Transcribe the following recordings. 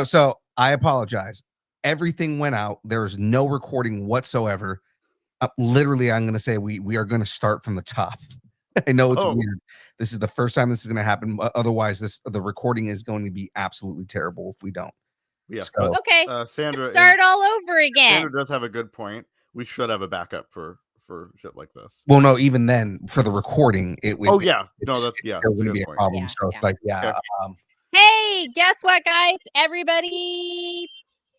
So I apologize. Everything went out. There was no recording whatsoever. Literally, I'm going to say we are going to start from the top. I know it's weird. This is the first time this is going to happen. Otherwise, the recording is going to be absolutely terrible if we don't. Yeah. So, okay. Sandra, let's start all over again. Sandra does have a good point. We should have a backup for shit like this. Well, no, even then for the recording, it would. There's going to be a problem. So it's like, Okay. Hey, guess what, guys? Everybody,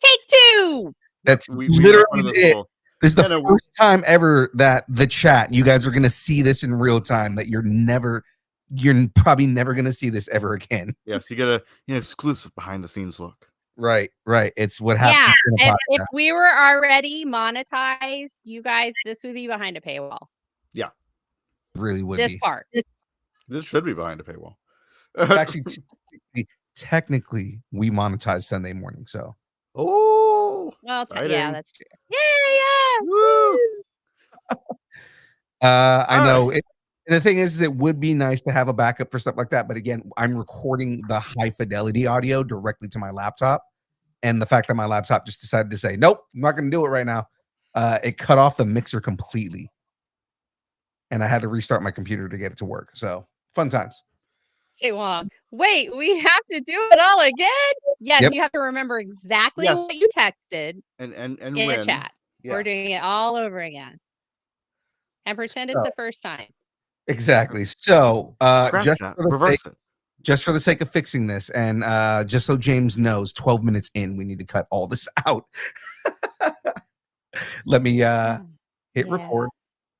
take two. That's literally it. This is the first time ever that the chat, you guys are going to see this in real time, that you're probably never going to see this ever again. Yes, you get an exclusive behind the scenes look. Right. It's what happens. Yeah, if we were already monetized, you guys, this would be behind a paywall. Yeah. Really would this be. part. This should be behind a paywall. Actually, technically, we monetize Sunday morning, so. Well, yeah, that's true. Yeah. Woo! I know. The thing is, it would be nice to have a backup for stuff like that. But again, I'm recording the high fidelity audio directly to my laptop. And the fact that my laptop just decided to say, nope, I'm not going to do it right now. It cut off the mixer completely. And I had to restart my computer to get it to work. So fun times. Say long. Wait, we have to do it all again? Yes, Yep. You have to remember exactly what you texted and in the chat. Yeah. We're doing it all over again. And pretend it's the first time. Exactly. So just for the sake of fixing this, and just so James knows, 12 minutes in, we need to cut all this out. Let me hit record.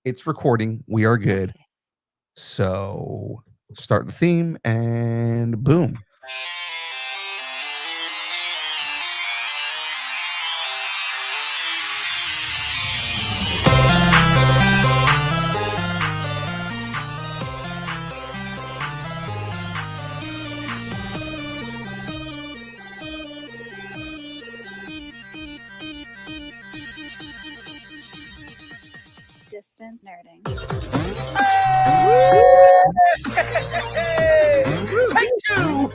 It's recording. We are good. Okay. So start the theme and boom. Distance nerding. Take two.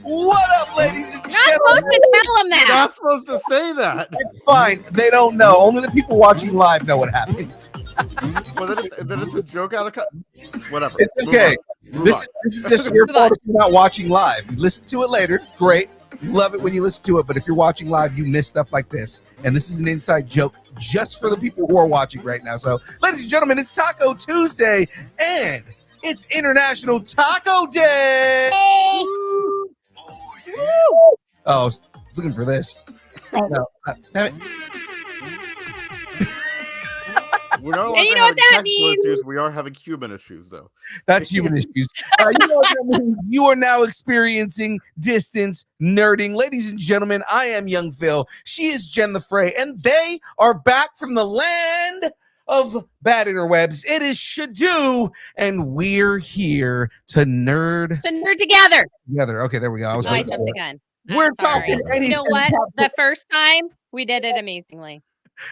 What up, ladies and gentlemen? You're not supposed to tell them that. You're not supposed to say that. It's fine. They don't know. Only the people watching live know what happens. Well, then it's a joke out of whatever. It's okay. This is just your fault if you're not watching live. Listen to it later. Great. Love it when you listen to it. But if you're watching live, you miss stuff like this. And this is an inside joke just for the people who are watching right now. So, ladies and gentlemen, it's Taco Tuesday and it's International Taco Day. Oh, I was looking for this. No, damn it. We're not you know what that means? Issues. We are having human issues, though. That's human issues. You are now experiencing distance nerding. Ladies and gentlemen, I am Young Phil. She is Jenn the Fray, and they are back from the land of bad interwebs. It is SHDU, and we're here to nerd. Together. Okay, there we go. I jumped the gun. We're talking anything. You know what? The first time we did it amazingly.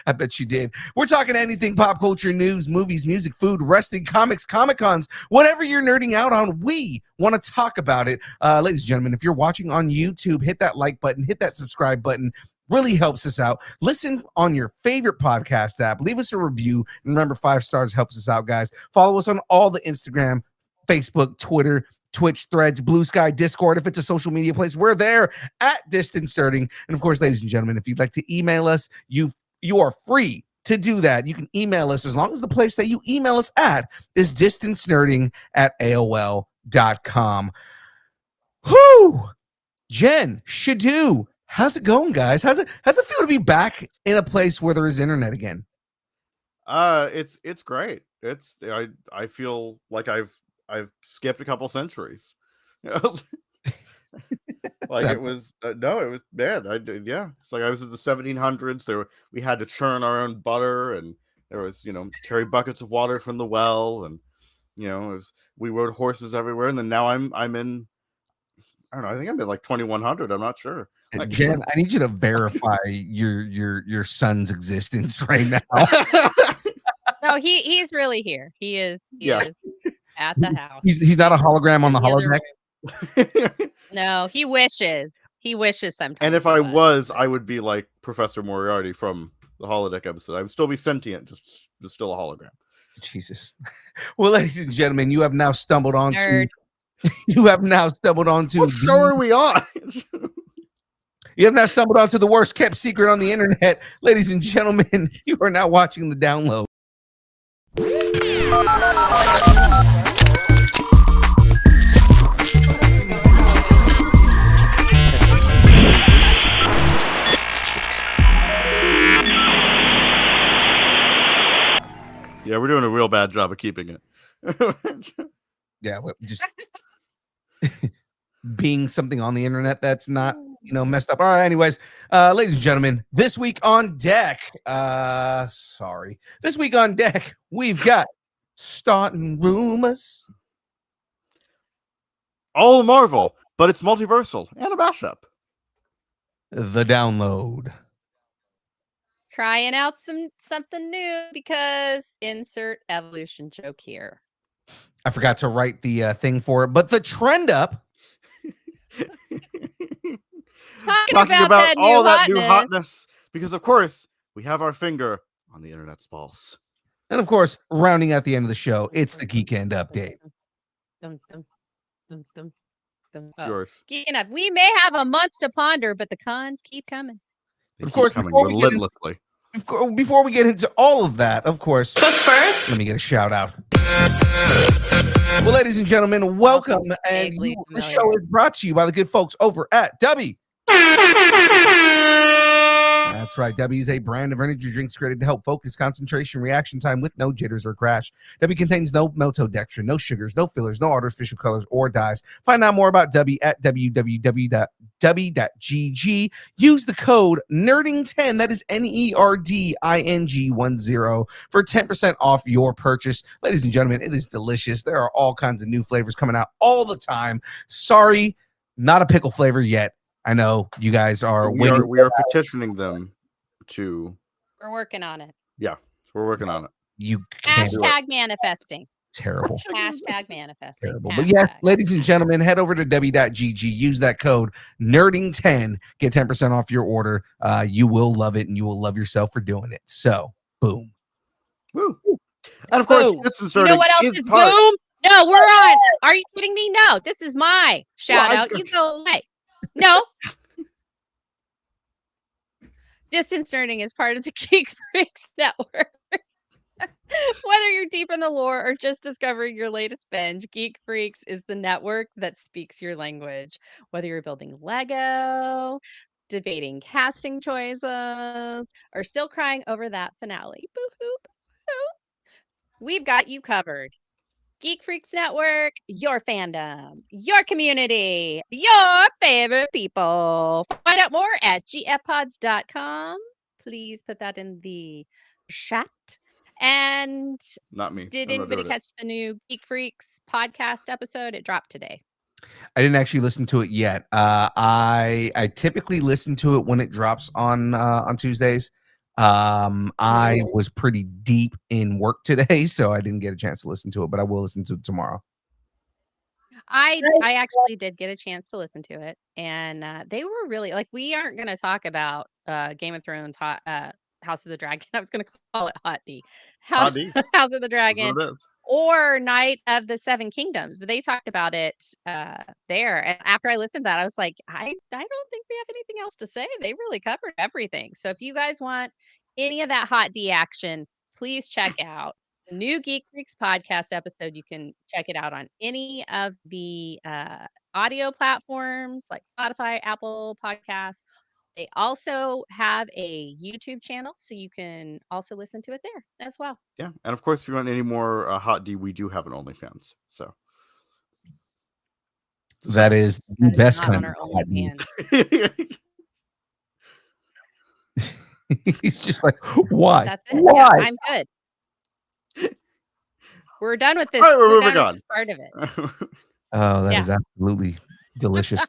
I bet you did. We're talking anything pop culture, news, movies, music, food, wrestling, comics, Comic-Cons, whatever you're nerding out on, we want to talk about it. Ladies and gentlemen, if you're watching on YouTube, hit that like button, hit that subscribe button. Really helps us out. Listen on your favorite podcast app. Leave us a review. And remember, 5 stars helps us out, guys. Follow us on all the Instagram, Facebook, Twitter, Twitch, Threads, Blue Sky, Discord. If it's a social media place, we're there at Distance Nerding. And of course, ladies and gentlemen, if you'd like to email us, you are free to do that. You can email us as long as the place that you email us at is distancenerding@aol.com. Whoo! Jenn, SHDU, how's it going, guys? How's it feel to be back in a place where there is internet again? It's great. I feel like I've skipped a couple centuries. Like it was bad. It's like I was in the 1700s. We had to churn our own butter, and there was carry buckets of water from the well, and we rode horses everywhere. And then now I'm in, I don't know, I think I'm in like 2100. I'm not sure. Jenn, I need you to verify your son's existence right now. No, he's really here. He is at the house. He's not a hologram on the holodeck. No, he wishes. He wishes sometimes. And if he I was, I would be like Professor Moriarty from the holodeck episode. I would still be sentient, just still a hologram. Jesus. Well, ladies and gentlemen, you have now stumbled onto. Nerd. You have now stumbled onto. What show are we on? You have now stumbled onto the worst kept secret on the internet, ladies and gentlemen. You are now watching the download. Yeah, we're doing a real bad job of keeping it. Yeah, just being something on the internet that's not, messed up. All right, anyways, ladies and gentlemen, this week on deck, this week on deck, we've got starting rumors. All Marvel, but it's multiversal and a mashup. The download. Trying out something new because insert evolution joke here. I forgot to write the thing for it, but the trend up. Talking about that all new that new hotness. hotness, because of course we have our finger on the internet's pulse. And of course, rounding out the end of the show, it's the Geek End update. It's yours. Geeking up. We may have a month to ponder, but the cons keep coming. They Of keep course, coming before we get relentlessly. Before we get into all of that, of course, but first, let me get a shout out. Well, ladies and gentlemen, welcome. And the show is brought to you by the good folks over at Dubby. That's right. Dubby is a brand of energy drinks created to help focus, concentration, reaction time with no jitters or crash. Dubby contains no maltodextrin, no sugars, no fillers, no artificial colors or dyes. Find out more about Dubby at www.dubby.gg. Use the code NERDING10, that is NERDING10, for 10% off your purchase. Ladies and gentlemen, it is delicious. There are all kinds of new flavors coming out all the time. Sorry, not a pickle flavor yet. I know you guys are waiting. We are petitioning them to. We're working on it. Yeah, we're working on it. You can't. Hashtag manifesting. Terrible. Hashtag manifesting. Terrible. But yes, ladies and gentlemen, head over to w.gg. Use that code NERDING10. Get 10% off your order. You will love it, and you will love yourself for doing it. So, boom. Woo. And of course, Boom. this is You know what else is boom? No, we're on. Are you kidding me? No, this is my shout out. You go away. No. Distance Nerding is part of the Geek Freaks Network. Whether you're deep in the lore or just discovering your latest binge, Geek Freaks is the network that speaks your language. Whether you're building Lego, debating casting choices, or still crying over that finale, boo-hoo, boo-hoo, we've got you covered. Geek Freaks Network, your fandom, your community, your favorite people. Find out more at gfpods.com. Please put that in the chat. And not me. Did anybody catch the new Geek Freaks podcast episode? It dropped today. I didn't actually listen to it yet. I typically listen to it when it drops on Tuesdays. I was pretty deep in work today, so I didn't get a chance to listen to it, but I will listen to it tomorrow. I actually did get a chance to listen to it, and they were really like, we aren't going to talk about Game of Thrones House of the Dragon. I was going to call it Hot D. House of the Dragon or Night of the Seven Kingdoms, but they talked about it there. And after I listened to that, I was like, I don't think we have anything else to say. They really covered everything. So if you guys want any of that Hot D action, please check out the new Geek Freaks podcast episode. You can check it out on any of the audio platforms like Spotify, Apple Podcasts. They also have a YouTube channel, so you can also listen to it there as well. Yeah, and of course, if you want any more Hot D, we do have an OnlyFans. So that is the best kind of Hot D. He's just like, why? That's it. Why? Yeah, I'm good. We're done with this. All right, we're moving done on. with this part of it. Oh, that is absolutely delicious.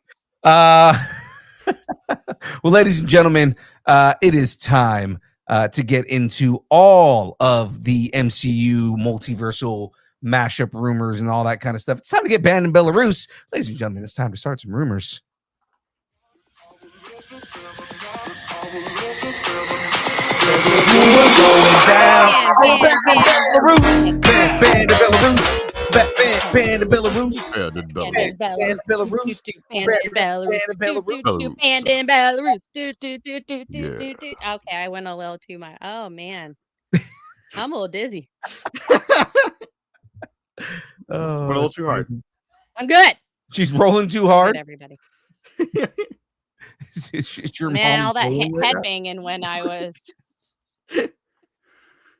Well, ladies and gentlemen, it is time to get into all of the MCU multiversal mashup rumors and all that kind of stuff. It's time to get banned in Belarus. Ladies and gentlemen, it's time to start some rumors. Band of Belarus. Band of Belarus. Yeah, did Band Belarus. in Belarus. Belarus. Band in Belarus. Belarus. Band in Belarus. Yeah. Okay, I went a little too much. Oh man, I'm a little dizzy. Went a little too hard. I'm good. She's rolling too Good, hard. everybody. It's your Man, mom all that rolling right head now? banging when I was.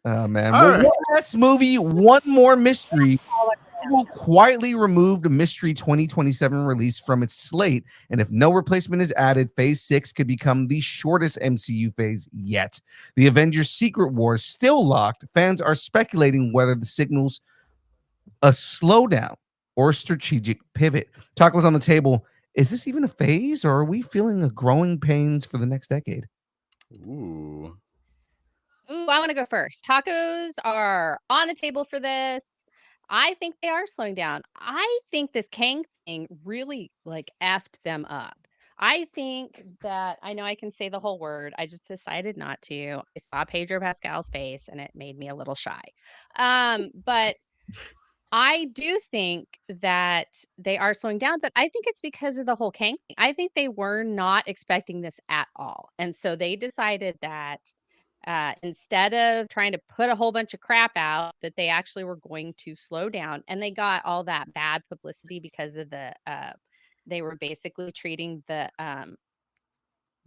Oh man. All Well, right. one last movie, one more mystery. Will quietly remove the Mystery 2027 release from its slate, and if no replacement is added, Phase 6 could become the shortest MCU phase yet. The Avengers Secret War is still locked. Fans are speculating whether the signals a slowdown or a strategic pivot. Talk was on the table. Is this even a phase, or are we feeling a growing pains for the next decade? Ooh. Ooh, I want to go first. Tacos are on the table for this. I think they are slowing down. I think this Kang thing really like effed them up. I think that I know I can say the whole word. I just decided not to. I saw Pedro Pascal's face and it made me a little shy. But I do think that they are slowing down, but I think it's because of the whole Kang thing. I think they were not expecting this at all. And so they decided that instead of trying to put a whole bunch of crap out, that they actually were going to slow down. And they got all that bad publicity because of they were basically treating the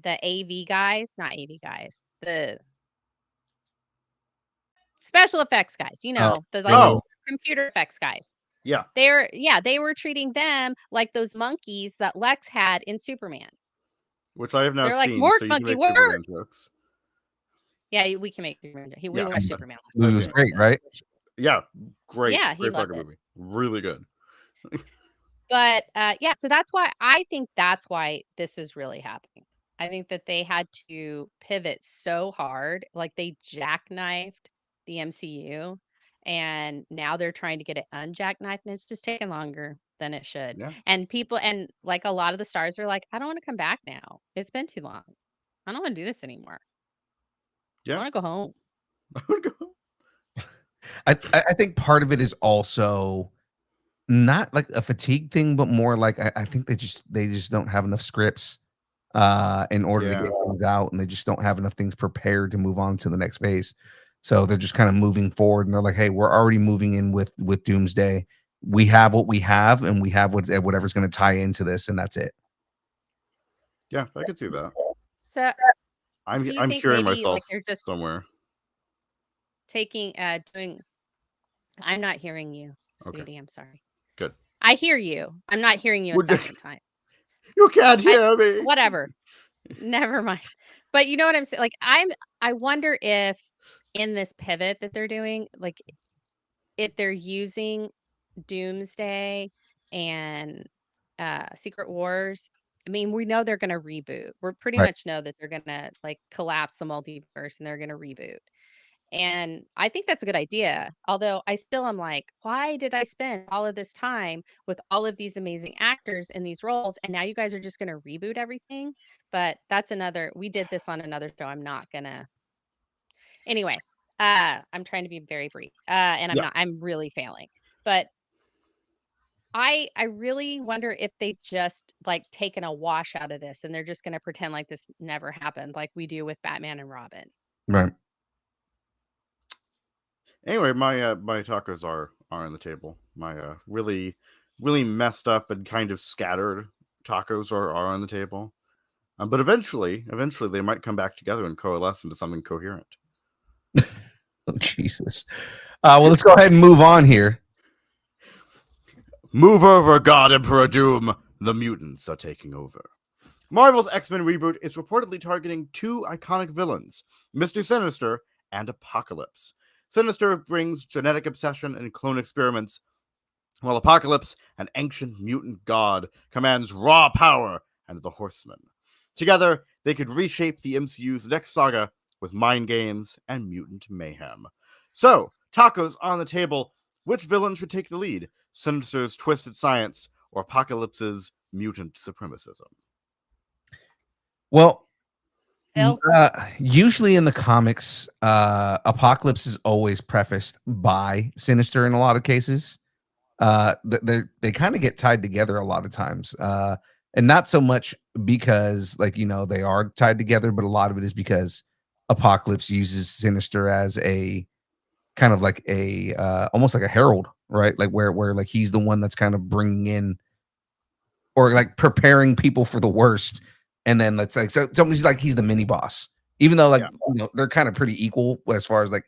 AV guys, not AV guys, the special effects guys, the like Oh. computer effects guys. Yeah. They were treating them like those monkeys that Lex had in Superman. Which I have now They're like, seen. "Work, So you monkey, can make work!" Superman jokes. Yeah, we can make Superman. We Yeah. watched Superman. It was great, right? Yeah. Great. Yeah, he Great loved fucking it. movie. Really good. But yeah, so that's why I think that's why this is really happening. I think that they had to pivot so hard, like they jackknifed the MCU, and now they're trying to get it unjackknifed, and it's just taking longer than it should. Yeah. And people, and like a lot of the stars are like, I don't want to come back now. It's been too long. I don't want to do this anymore. Yeah. I want to go home. I think part of it is also not like a fatigue thing, but more like I think they just don't have enough scripts in order to get things out, and they just don't have enough things prepared to move on to the next phase. So they're just kind of moving forward, and they're like, hey, we're already moving in with Doomsday. We have what we have, and we have whatever's going to tie into this, and that's it. Yeah, I could see that. So I'm do you think hearing maybe myself like they're just somewhere. taking doing I'm not hearing you, Okay. sweetie. I'm sorry. Good. I hear you. I'm not hearing you a We're good. second time. You can't hear me. Whatever. Never mind. But you know what I'm saying? Like I wonder if in this pivot that they're doing, like if they're using Doomsday and Secret Wars. I mean, we know they're gonna reboot. We're pretty Right. much know that they're gonna like collapse the multiverse and they're gonna reboot. And I think that's a good idea. Although I still am like, why did I spend all of this time with all of these amazing actors in these roles? And now you guys are just going to reboot everything. But that's we did this on another show. I'm not going to. Anyway, I'm trying to be very brief. And I'm really failing. But I really wonder if they just like taken a wash out of this and they're just going to pretend like this never happened, like we do with Batman and Robin. Right. Anyway, my tacos are on the table. My really messed up and kind of scattered tacos are on the table. But eventually they might come back together and coalesce into something coherent. Oh Jesus. Well, let's go ahead and move on here. Move over, God Emperor Doom. The mutants are taking over. Marvel's X-Men reboot is reportedly targeting two iconic villains, Mr. Sinister and Apocalypse. Sinister brings genetic obsession and clone experiments, while Apocalypse, an ancient mutant god, commands raw power and the Horsemen. Together, they could reshape the MCU's next saga with mind games and mutant mayhem. So, tacos on the table. Which villain should take the lead? Sinister's twisted science or Apocalypse's mutant supremacism? Well, Phil? usually in the comics, Apocalypse is always prefaced by Sinister in a lot of cases. They kind of get tied together a lot of times, and not so much because like they are tied together, but a lot of it is because Apocalypse uses Sinister as a kind of like a almost like a herald, right? Like where like he's the one that's kind of bringing in or like preparing people for the worst, and then let's like so he's like he's the mini boss, even though like they're kind of pretty equal as far as like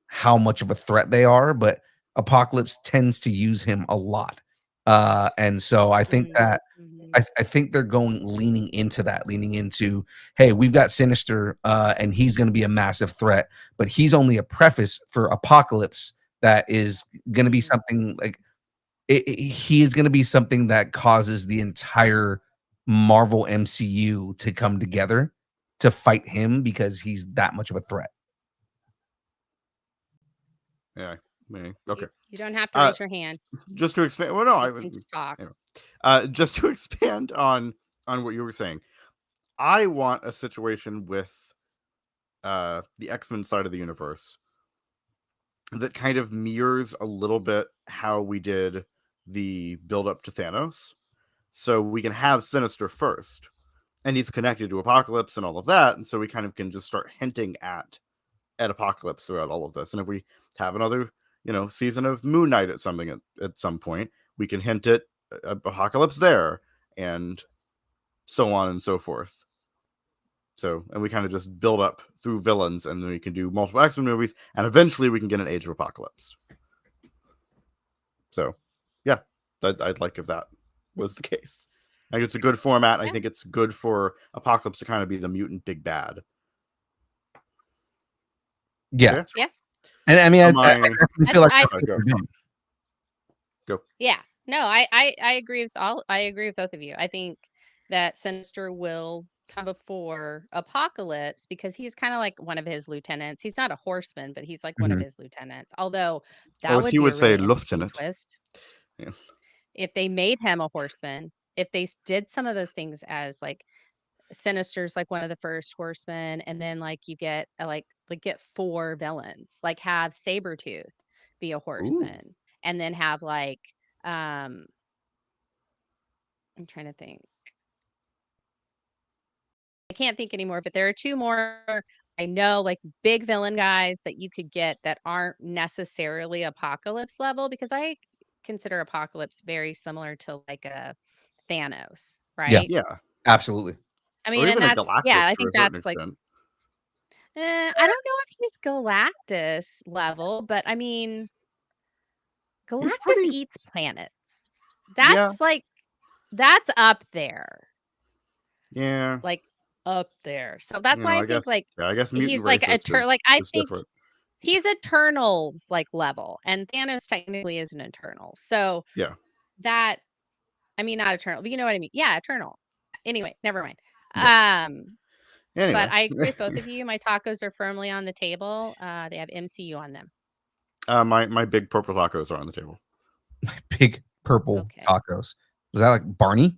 how much of a threat they are, but Apocalypse tends to use him a lot, and so I think that I think they're leaning into that, leaning into, hey, we've got Sinister, and he's going to be a massive threat, but he's only a preface for Apocalypse that is going to be something like he is going to be something that causes the entire Marvel MCU to come together to fight him because he's that much of a threat. Yeah. Okay. You don't have to raise your hand. Just to expand. Well, no, I can just talk. Anyway. Just to expand on what you were saying, I want a situation with the X-Men side of the universe that kind of mirrors a little bit how we did the build up to Thanos. So we can have Sinister first, and he's connected to Apocalypse and all of that, and so we kind of can just start hinting at Apocalypse throughout all of this. And if we have another, season of Moon Knight at some point, we can hint at Apocalypse there, and so on and so forth. So, and we kind of just build up through villains, and then we can do multiple X-Men movies, and eventually we can get an Age of Apocalypse. So, yeah, I'd like if that was the case. I think it's a good format. I think it's good for Apocalypse to kind of be the mutant big bad. Yeah. Yeah. And I mean, I feel like go. Yeah. No, I agree with I agree with both of you. I think that Sinister will come before Apocalypse because he's kind of like one of his lieutenants. He's not a horseman, but he's like one of his lieutenants. Although that would be a really interesting twist. Yeah. If they made him a horseman, if they did some of those things as like Sinister's like one of the first horsemen, and then like you get get 4 villains, like have Sabretooth be a horseman, and then have like I'm trying to think. I can't think anymore, but there are 2 more I know, like big villain guys that you could get that aren't necessarily Apocalypse level, because I consider Apocalypse very similar to like a Thanos, right? Yeah, absolutely. I mean, and that's I think that's like I don't know if he's Galactus level, but I mean, Galactus eats planets. That's like that's up there. Yeah. Like up there. So that's why I think like I guess he's like I think he's Eternals like level, and Thanos technically is an Eternal. So yeah, that I mean not Eternal, but you know what I mean. Yeah, Eternal. Anyway, never mind. Anyway. But I agree with both of you. My tacos are firmly on the table. They have MCU on them. My big purple tacos are on the table. My big purple tacos. Is that like Barney?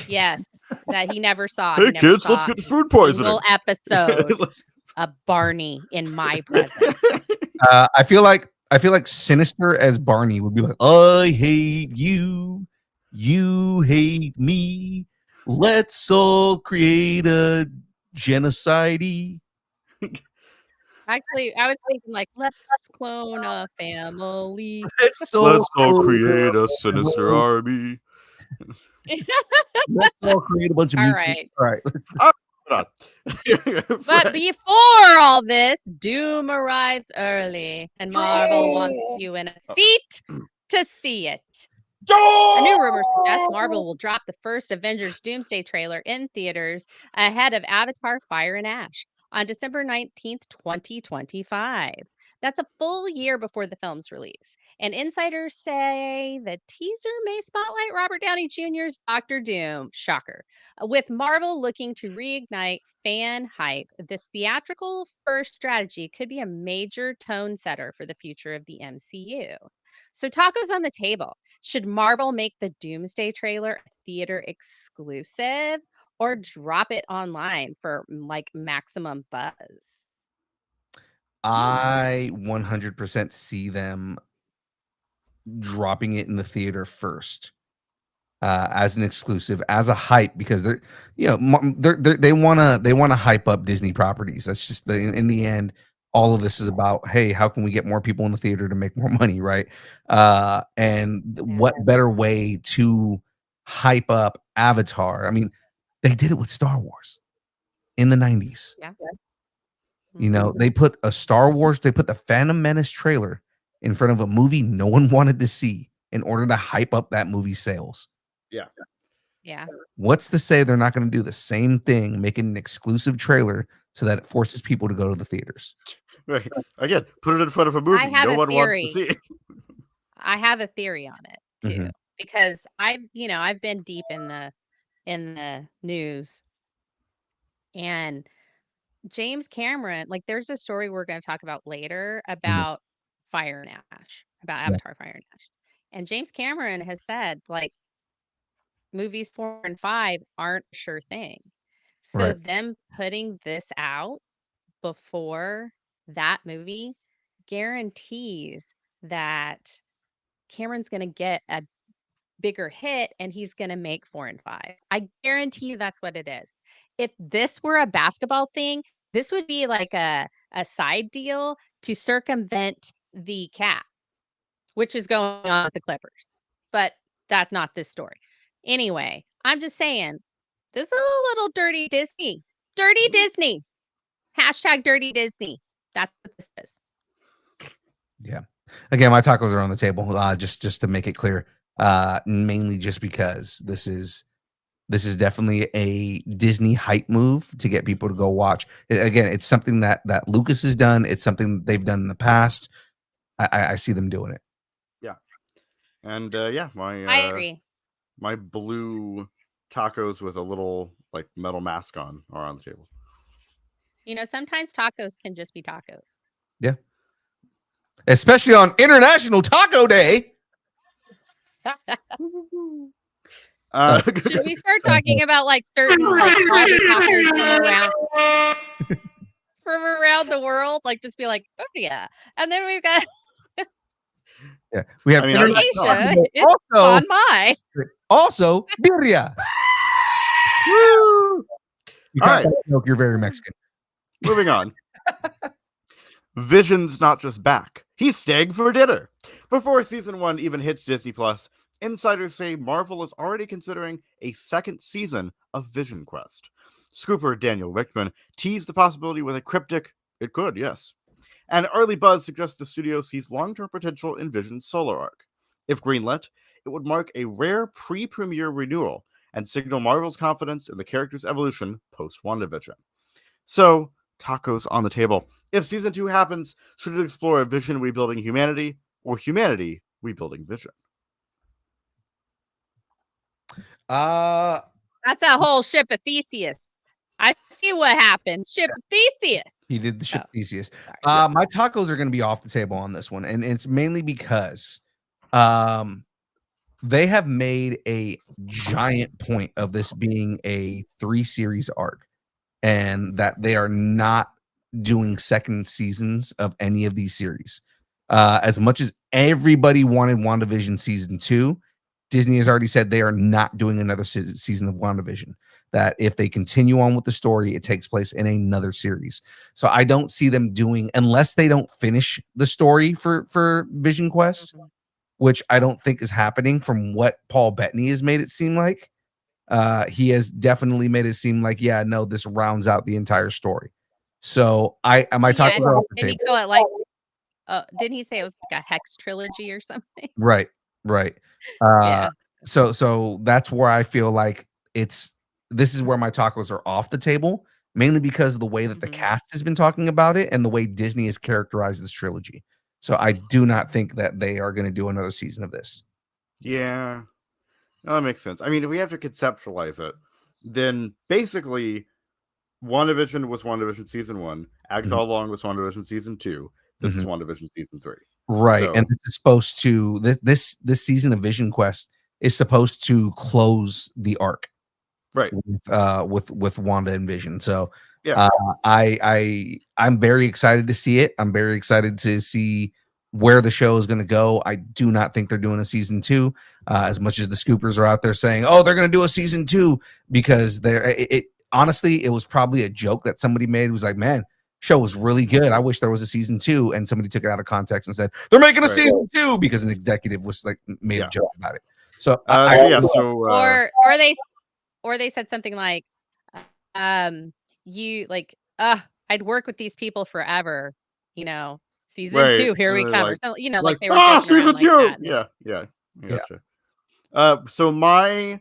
Yes, that he never saw. Hey kids, let's get food poisoning. Episode of Barney in my presence. I feel like Sinister as Barney would be like, I hate you, you hate me. Let's all create a genocide. Actually, I was thinking like, let's clone a family. Let's all create a sinister army. Let's all create a bunch of mutants. All right. But before all this, Doom arrives early, and Marvel wants you in a seat to see it. A new rumor suggests Marvel will drop the first Avengers Doomsday trailer in theaters ahead of Avatar: Fire and Ash on December 19th, 2025. That's a full year before the film's release. And insiders say the teaser may spotlight Robert Downey Jr.'s Dr. Doom. Shocker. With Marvel looking to reignite fan hype, this theatrical first strategy could be a major tone setter for the future of the MCU. So tacos on the table. Should Marvel make the Doomsday trailer a theater exclusive? or drop it online for like maximum buzz. I 100% see them dropping it in the theater first, as an exclusive, as a hype, because they're, they wanna hype up Disney properties. That's just in the end, all of this is about, hey, how can we get more people in the theater to make more money, right? And what better way to hype up Avatar? I mean, they did it with Star Wars in the 90s. Yeah. They put the Phantom Menace trailer in front of a movie no one wanted to see in order to hype up that movie's sales. Yeah. What's to say they're not going to do the same thing, making an exclusive trailer so that it forces people to go to the theaters? Right. Again, put it in front of a movie no one wants to see. I have a theory on it too, because I've been deep in the news, and James Cameron, like, there's a story we're going to talk about later about Fire and Ash, about Avatar Fire and Ash. And James Cameron has said, like, movies 4 and 5 aren't a sure thing. So them putting this out before that movie guarantees that Cameron's going to get a bigger hit and he's going to make 4 and 5. I guarantee you that's what it is. If this were a basketball thing, this would be like a side deal to circumvent the cap, which is going on with the Clippers. But that's not this story. Anyway, I'm just saying, this is a little dirty Disney. Dirty Disney. Hashtag dirty Disney. That's what this is. Yeah. Again, my tacos are on the table. Just to make it clear, mainly just because this is definitely a Disney hype move to get people to go watch. Again, it's something that Lucas has done. It's something they've done in the past. I see them doing it. Yeah. And I agree. My blue tacos with a little like metal mask on are on the table. Sometimes tacos can just be tacos. Yeah. Especially on International Taco Day. Should we start talking about like certain like all the tacos from around the world? Like, just be like, oh yeah, and then we've got we have Asia. It's on my also birria. Woo! You can't joke, you're very Mexican. Moving on. Vision's not just back. He's staying for dinner. Before season 1 even hits Disney Plus, insiders say Marvel is already considering a second season of Vision Quest. Scooper Daniel Richtman teased the possibility with a cryptic, "It could, yes." And early buzz suggests the studio sees long-term potential in Vision's solo arc. If greenlit, it would mark a rare pre-premiere renewal and signal Marvel's confidence in the character's evolution post-WandaVision. So, tacos on the table. If season 2 happens, should it explore a Vision rebuilding humanity or humanity rebuilding Vision? That's a whole ship of Theseus. I see what happens. Ship of Theseus. He did the ship Theseus. Sorry. My tacos are going to be off the table on this one, and it's mainly because they have made a giant point of this being a 3-series arc, and that they are not doing second seasons of any of these series. As much as everybody wanted WandaVision season 2, Disney has already said they are not doing another season of WandaVision. That if they continue on with the story, it takes place in another series. So I don't see them doing, unless they don't finish the story for Vision Quest, which I don't think is happening from what Paul Bettany has made it seem like. He has definitely made it seem like, yeah, no, this rounds out the entire story. So my tacos are off the table. Did he call it like? Didn't he say it was like a Hex trilogy or something? Right. Yeah. So that's where I feel like this is where my tacos are off the table, mainly because of the way that the cast has been talking about it and the way Disney has characterized this trilogy. So I do not think that they are going to do another season of this. Yeah. No, that makes sense. I mean, if we have to conceptualize it, then basically WandaVision was WandaVision season 1. Agatha Long was WandaVision season 2. This is WandaVision season 3. Right. So, and this is supposed to this season of Vision Quest is supposed to close the arc. Right. With Wanda and Vision. So Yeah. I'm very excited to see it. I'm very excited to see where the show is going to go. I do not think they're doing a season 2, as much as the scoopers are out there saying, "Oh, they're going to do a season 2," because honestly, it was probably a joke that somebody made. It was like, "Man, show was really good. I wish there was a season 2," and somebody took it out of context and said they're making a Right. season 2 because an executive was like made Yeah. a joke about it. So, or they said something like, you like, I'd work with these people forever, season Right. 2, here And we they're come, or like, something, like like, they were joking season around like 2. that. Yeah. I Yeah. gotcha. So my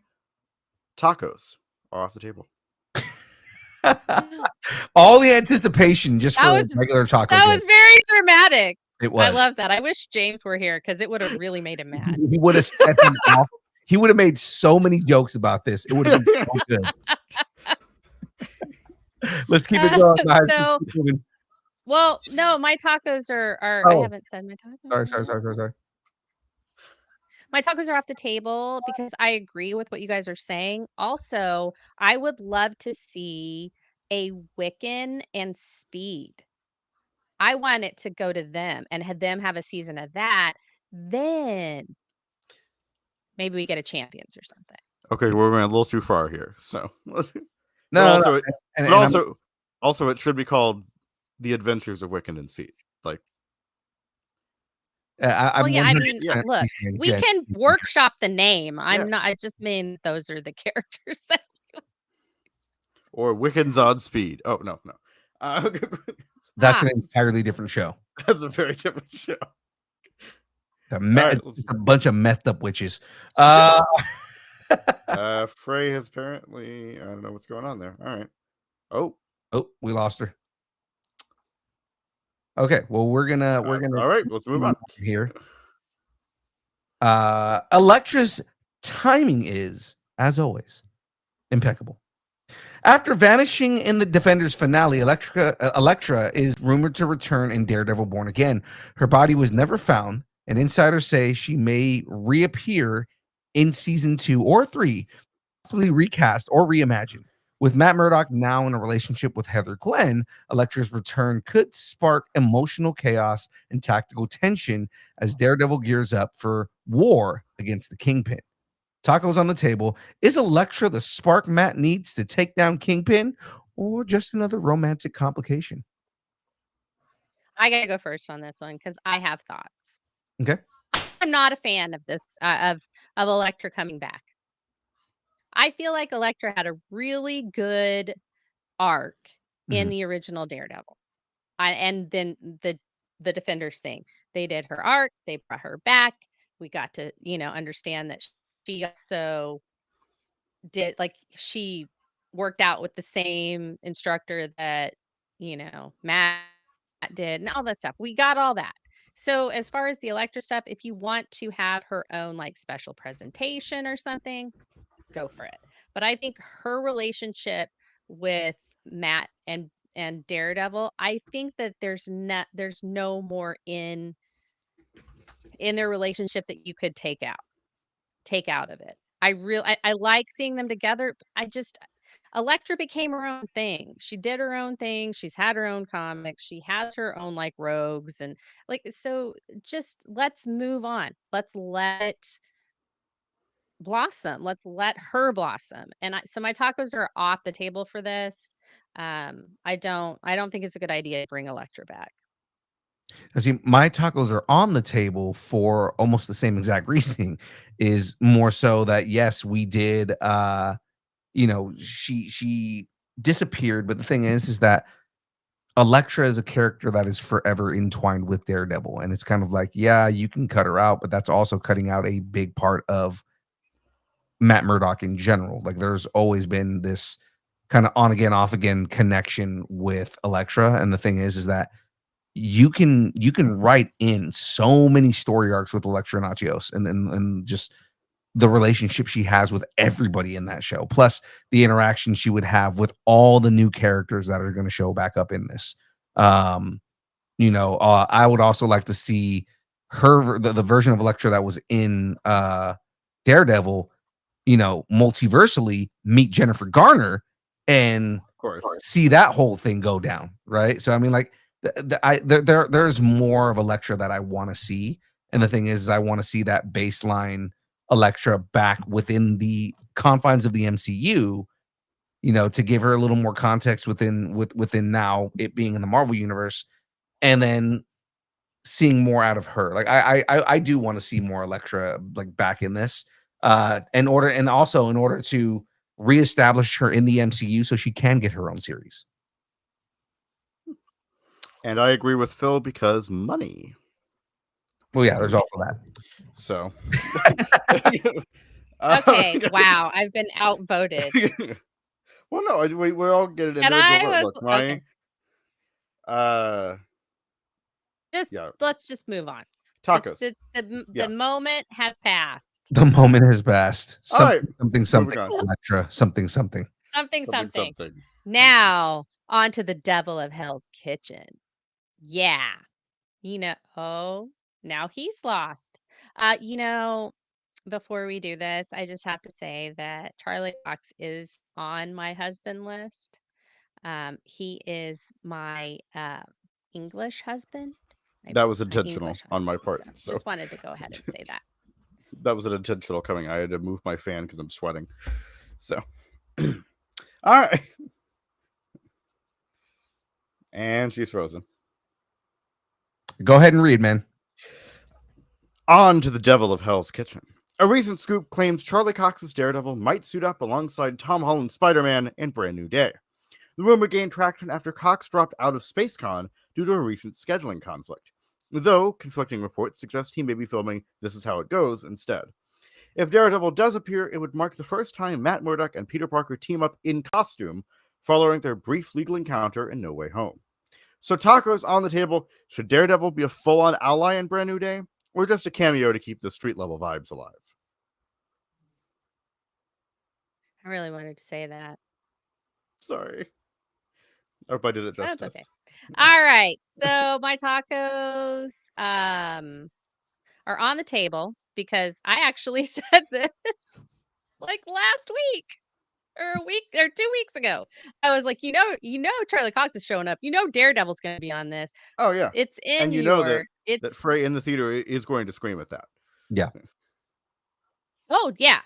tacos are off the table. all the anticipation just That for was- regular tacos. That was very dramatic. It was. I love that. I wish James were here because it would have really made him mad. He would have set them off. He would have made so many jokes about this. It would have been so good. Let's keep it going, guys. So- Let's keep moving. Well, no, my tacos are Oh. I haven't said my tacos. Sorry. My tacos are off the table because I agree with what you guys are saying. Also, I would love to see a Wiccan and Speed. I want it to go to them and have them have a season of that. Then maybe we get a Champions or something. Okay, we're going a little too far here. So, No, also, it should be called The Adventures of Wiccan and Speed. Like, I mean, yeah. look, we can workshop the name. I just mean those are the characters that. Or Wiccans on Speed. Oh, no. That's an entirely different show. That's a very different show. A bunch of methed up witches. Fray has apparently, I don't know what's going on there. All right. Oh, we lost her. Okay, well, we're gonna all right, let's move on here. Elektra's timing is, as always, impeccable. After vanishing in the Defenders finale, Elektra is rumored to return in Daredevil Born Again. Her body was never found, and insiders say she may reappear in season 2 or 3, possibly recast or reimagined. With Matt Murdock now in a relationship with Heather Glenn, Elektra's return could spark emotional chaos and tactical tension as Daredevil gears up for war against the Kingpin. Tacos on the table. Is Elektra the spark Matt needs to take down Kingpin, or just another romantic complication? I gotta go first on this one because I have thoughts. Okay. I'm not a fan of this of Elektra coming back. I feel like Elektra had a really good arc in the original Daredevil. And then the Defenders thing. They did her arc, they brought her back. We got to, understand that she also did, like, she worked out with the same instructor that, Matt did and all that stuff. We got all that. So as far as the Elektra stuff, if you want to have her own like special presentation or something, go for it. But I think her relationship with Matt and Daredevil, I think that there's no more in their relationship that you could take out of it. I like seeing them together. Elektra became her own thing. She did her own thing. She's had her own comics. She has her own like rogues and like, so just let's move on. Let's let blossom. Let's let her blossom. And so my tacos are off the table for this. I don't think it's a good idea to bring Elektra back. I see my tacos are on the table for almost the same exact reasoning. Is more so that yes, we did she disappeared, but the thing is that Elektra is a character that is forever entwined with Daredevil, and it's kind of like, yeah, you can cut her out, but that's also cutting out a big part of Matt Murdock in general. Like, there's always been this kind of on again, off again connection with Elektra, and the thing is that you can write in so many story arcs with Elektra Natchios and just the relationship she has with everybody in that show, plus the interaction she would have with all the new characters that are going to show back up in this. I would also like to see the version of Elektra that was in Daredevil, multiversally meet Jennifer Garner and Of course. see that whole thing go down, right? So I mean, like, there's more of Elektra that I want to see, and the thing is, I want to see that baseline Elektra back within the confines of the MCU, to give her a little more context within now it being in the Marvel universe, and then seeing more out of her. Like, I do want to see more Elektra, like, back in this, in order to reestablish her in the MCU so she can get her own series. And I agree with Phil because money. Well, yeah, there's also that. So. Okay, wow, I've been outvoted. Well, no, we're all getting into And it. I But was look, money. okay. Let's just move on. Tacos. The moment has passed. The moment has passed. All right, Something. moving on. Elektra. Something. Something. Something. Now on to the Devil of Hell's Kitchen. Yeah. Oh, now he's lost. Before we do this, I just have to say that Charlie Cox is on my husband list. He is my English husband. That was intentional on my part. So just wanted to go ahead and say that. That was an intentional coming. I had to move my fan because I'm sweating. So, all right. And she's frozen. Go ahead and read, man. On to the Devil of Hell's Kitchen. A recent scoop claims Charlie Cox's Daredevil might suit up alongside Tom Holland's Spider-Man in Brand New Day. The rumor gained traction after Cox dropped out of SpaceCon due to a recent scheduling conflict, though conflicting reports suggest he may be filming This Is How It Goes instead. If Daredevil does appear, it would mark the first time Matt Murdock and Peter Parker team up in costume following their brief legal encounter in No Way Home. So tacos on the table. Should Daredevil be a full-on ally in Brand New Day, or just a cameo to keep the street-level vibes alive? I really wanted to say that. Sorry. I hope I did it justice. That's okay. All right. So my tacos are on the table because I actually said this like last week or a week or 2 weeks ago. I was like, Charlie Cox is showing up. Daredevil's going to be on this. Oh yeah. It's in and that Fray in the theater is going to scream at that. Yeah. Oh yeah.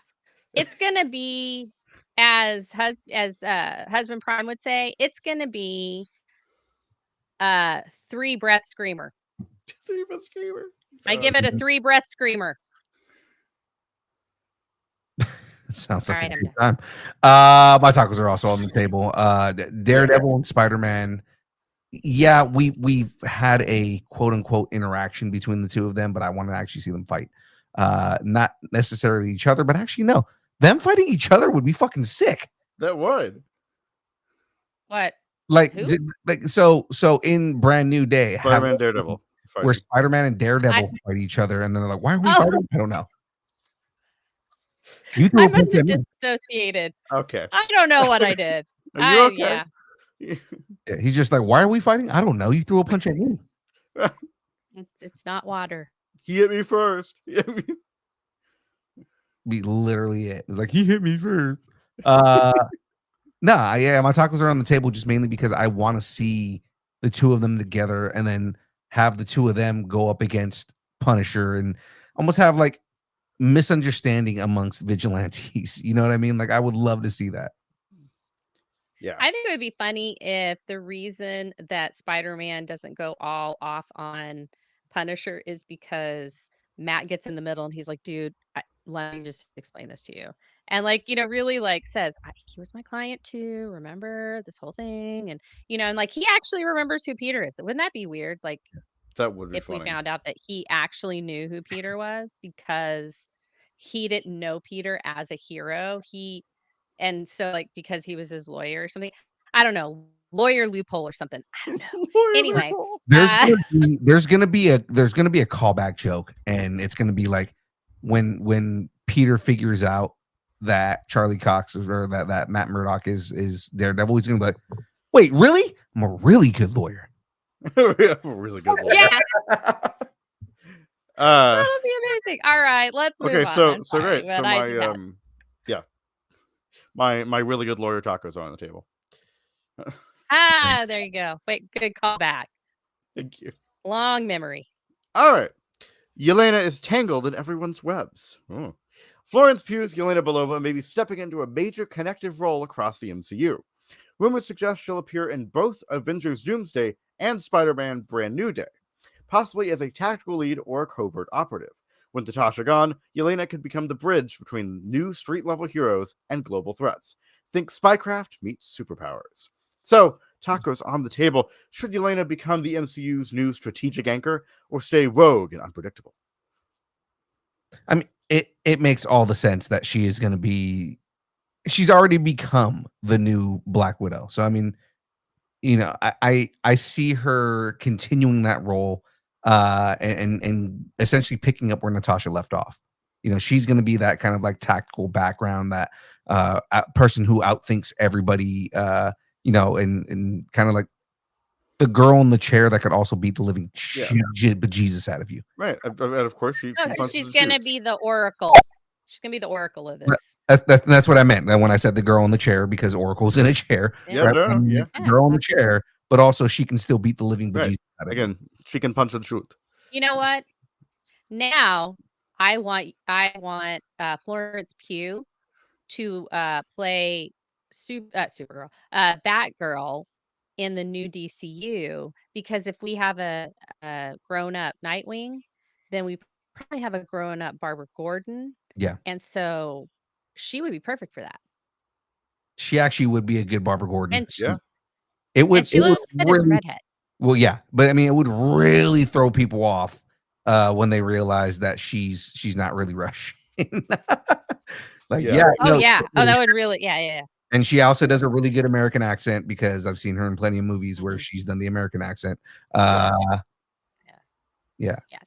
It's going to be as Husband Prime would say, it's going to be 3-breath screamer. 3-breath screamer. I give it a 3-breath screamer. Sounds like All right, a good time. My tacos are also on the table. Daredevil and Spider-Man. Yeah, we've had a quote unquote interaction between the two of them, but I want to actually see them fight. Not necessarily each other, but actually no. Them fighting each other would be fucking sick. That would. What? Like so in Brand New Day, Spider-Man Daredevil. Where Spider-Man and Daredevil fight each other, and then they're like, "Why are we fighting?" I don't know. I must have disassociated. Okay. I don't know what I did. Are you okay? Yeah, he's just like, "Why are we fighting?" I don't know. You threw a punch at me. It's not water. He hit me first. Be literally it. It's like he hit me first. Yeah, my tacos are on the table just mainly because I want to see the two of them together and then have the two of them go up against Punisher and almost have like misunderstanding amongst vigilantes. You know what I mean? Like I would love to see that. Yeah. I think it would be funny if the reason that Spider-Man doesn't go all off on Punisher is because Matt gets in the middle and he's like, dude, let me just explain this to you. And really says, he was my client too. Remember this whole thing? And, and he actually remembers who Peter is. Wouldn't that be weird? Like that would be if funny. we found out that he actually knew who Peter was because he didn't know Peter as a hero. And so because he was his lawyer or something, I don't know, lawyer loophole or something. I don't know. Anyway, there's gonna be a callback joke, and it's gonna be like when Peter figures out that Charlie Cox or that Matt Murdock is Daredevil, he's gonna be like, wait, really? I'm a really good lawyer. I'm a really good lawyer. Yeah. That'll be amazing. All right, let's move on. So great. So my really good lawyer tacos are on the table. There you go. Wait, good callback. Thank you. Long memory. All right. Yelena is tangled in everyone's webs. Oh. Florence Pugh's Yelena Belova may be stepping into a major connective role across the MCU. Rumors suggest she'll appear in both Avengers Doomsday and Spider-Man Brand New Day, possibly as a tactical lead or a covert operative. With Natasha gone, Yelena could become the bridge between new street-level heroes and global threats. Think spycraft meets superpowers. So, tacos on the table. Should Yelena become the MCU's new strategic anchor or stay rogue and unpredictable? I mean, it makes all the sense that she is going to be. She's already become the new Black Widow. So I mean, you know, I see her continuing that role, and essentially picking up where Natasha left off. You know, she's going to be that kind of like tactical background, that person who outthinks everybody. You know, and kind of like the girl in the chair that could also beat the living bejesus out of you. Right, and of course she. Oh, so she's gonna be the Oracle. She's gonna be the Oracle of this. That's what I meant when I said the girl in the chair, because Oracle's in a chair. Yeah, right? Girl in the chair, but also she can still beat the living bejesus out of you. Again, she can punch and shoot. You know what? Now I want Florence Pugh to play Supergirl, Batgirl in the new DCU, because if we have a grown-up Nightwing, then we probably have a grown-up Barbara Gordon. Yeah. And so she would be perfect for that. She actually would be a good Barbara Gordon. And it would. And she looks good as a redhead. Well, yeah, but I mean, it would really throw people off when they realize that she's not really Russian. Like, that would really, yeah. And she also does a really good American accent, because I've seen her in plenty of movies where she's done the American accent. Yeah.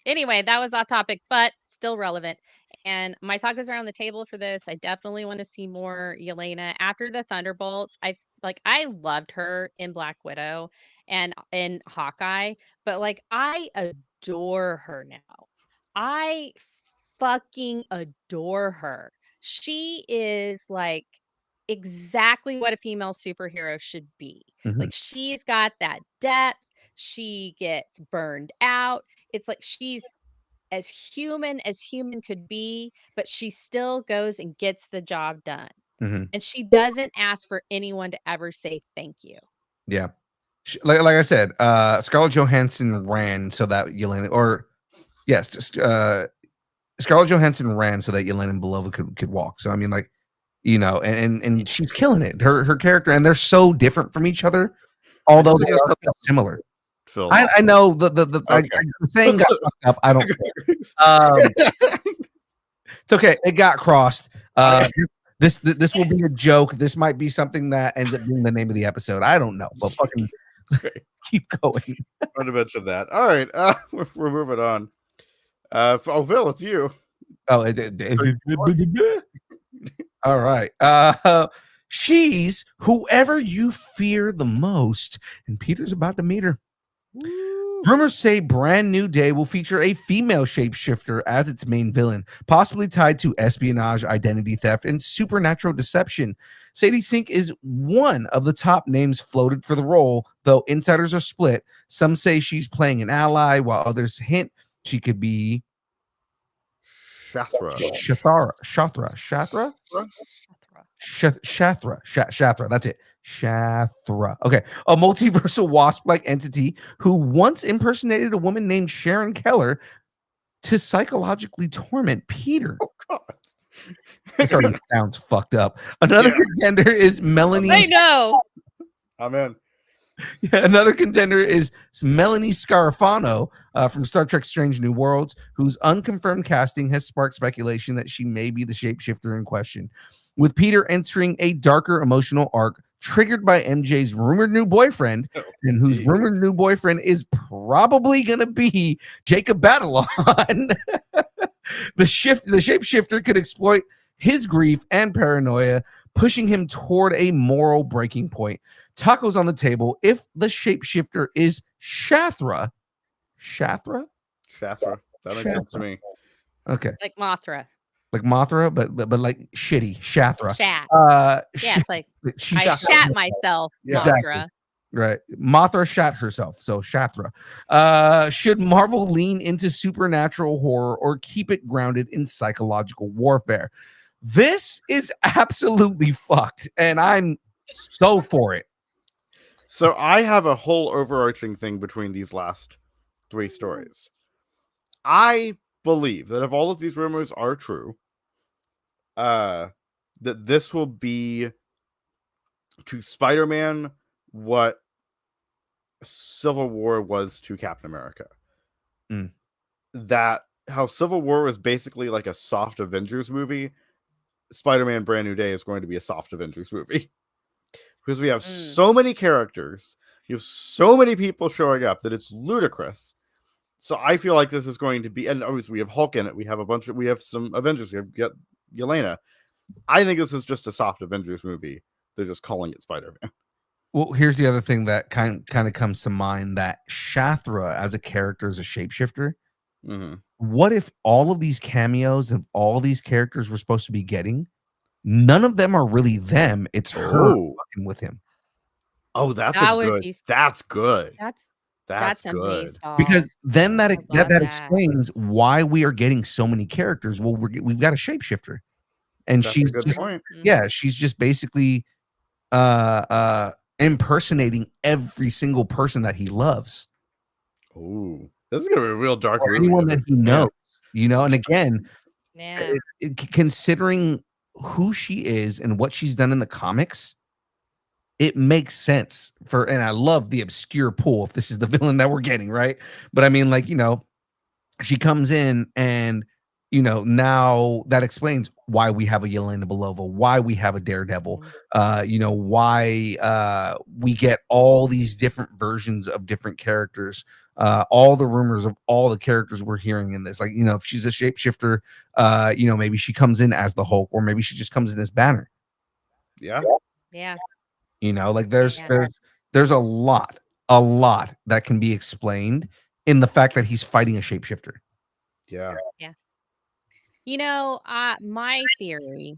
Anyway, that was off topic, but still relevant. And my tacos are on the table for this. I definitely want to see more Yelena after the Thunderbolts. I loved her in Black Widow and in Hawkeye, but like I adore her now. I fucking adore her. She is like exactly what a female superhero should be. Mhm. Like she's got that depth. She gets burned out. It's like she's as human could be, but she still goes and gets the job done. Mhm. And she doesn't ask for anyone to ever say thank you. Yeah. Like I said, Scarlett Johansson ran so that Yelena, Scarlett Johansson ran so that Yelena Belova could walk. So I mean, like, you know, and she's killing it. Her character, and they're so different from each other, although they are similar. Phil. I know the saying got fucked up. I don't care. It's okay. It got crossed. This will be a joke. This might be something that ends up being the name of the episode. I don't know, but fucking keep going. I want to mention that. All right, we're moving on. Phil, it's you. Oh, all right. She's whoever you fear the most, and Peter's about to meet her. Woo. Rumors say Brand New Day will feature a female shapeshifter as its main villain, possibly tied to espionage, identity theft, and supernatural deception. Sadie Sink is one of the top names floated for the role, though insiders are split. Some say she's playing an ally, while others hint she could be Shathra. That's it. Shathra. Okay. A multiversal wasp-like entity who once impersonated a woman named Sharon Keller to psychologically torment Peter. Oh, God. This already sounds fucked up. Another contender is Melanie. I know. Amen. Yeah, another contender is Melanie Scarafano from Star Trek Strange New Worlds, whose unconfirmed casting has sparked speculation that she may be the shapeshifter in question. With Peter entering a darker emotional arc triggered by MJ's rumored new boyfriend, and whose rumored new boyfriend is probably going to be Jacob Batalon. The shapeshifter could exploit his grief and paranoia, pushing him toward a moral breaking point. Tacos on the table. If the shapeshifter is Shathra. That makes sense to me. Okay. Like Mothra. like Mothra, but like shitty Shathra. Shat. Yeah, it's like She I shat myself, Yeah. Mothra. Exactly. Right. Mothra shat herself. So Shathra. Should Marvel lean into supernatural horror or keep it grounded in psychological warfare? This is absolutely fucked, and I'm so for it. So I have a whole overarching thing between these last 3 stories. I believe that if all of these rumors are true, that this will be to Spider-Man what Civil War was to Captain America. Mm. That how Civil War was basically like a soft Avengers movie, Spider-Man Brand New Day is going to be a soft Avengers movie. Because we have so many characters, you have so many people showing up that it's ludicrous. So I feel like this is going to be, and obviously we have Hulk in it, we have some Avengers, we have Yelena. I think this is just a soft Avengers movie. They're just calling it Spider-Man. Well, here's the other thing that kind of comes to mind, that Shathra as a character is a shapeshifter. Mm-hmm. What if all of these cameos of all these characters we're supposed to be getting, none of them are really them? It's her fucking with him. Oh, that's That a would good. be That's good. That's good. amazeballs. Because then that I love that. explains why we are getting so many characters. Well, we've got a shapeshifter, and That's she's a good just point. yeah, she's just basically impersonating every single person that he loves. Ooh, this is gonna be a real dark Or movie. anyone that he knows, you know. And again, Yeah. considering who she is and what she's done in the comics, it makes sense for, and I love the obscure pool if this is the villain that we're getting, right? But I mean, like, you know, she comes in and, you know, now that explains why we have a Yelena Belova, why we have a Daredevil, you know, why we get all these different versions of different characters, all the rumors of all the characters we're hearing in this. Like, you know, if she's a shapeshifter, you know, maybe she comes in as the Hulk, or maybe she just comes in as Banner. Yeah. Yeah. You know, like there's a lot that can be explained in the fact that he's fighting a shapeshifter. Yeah. You know, my theory,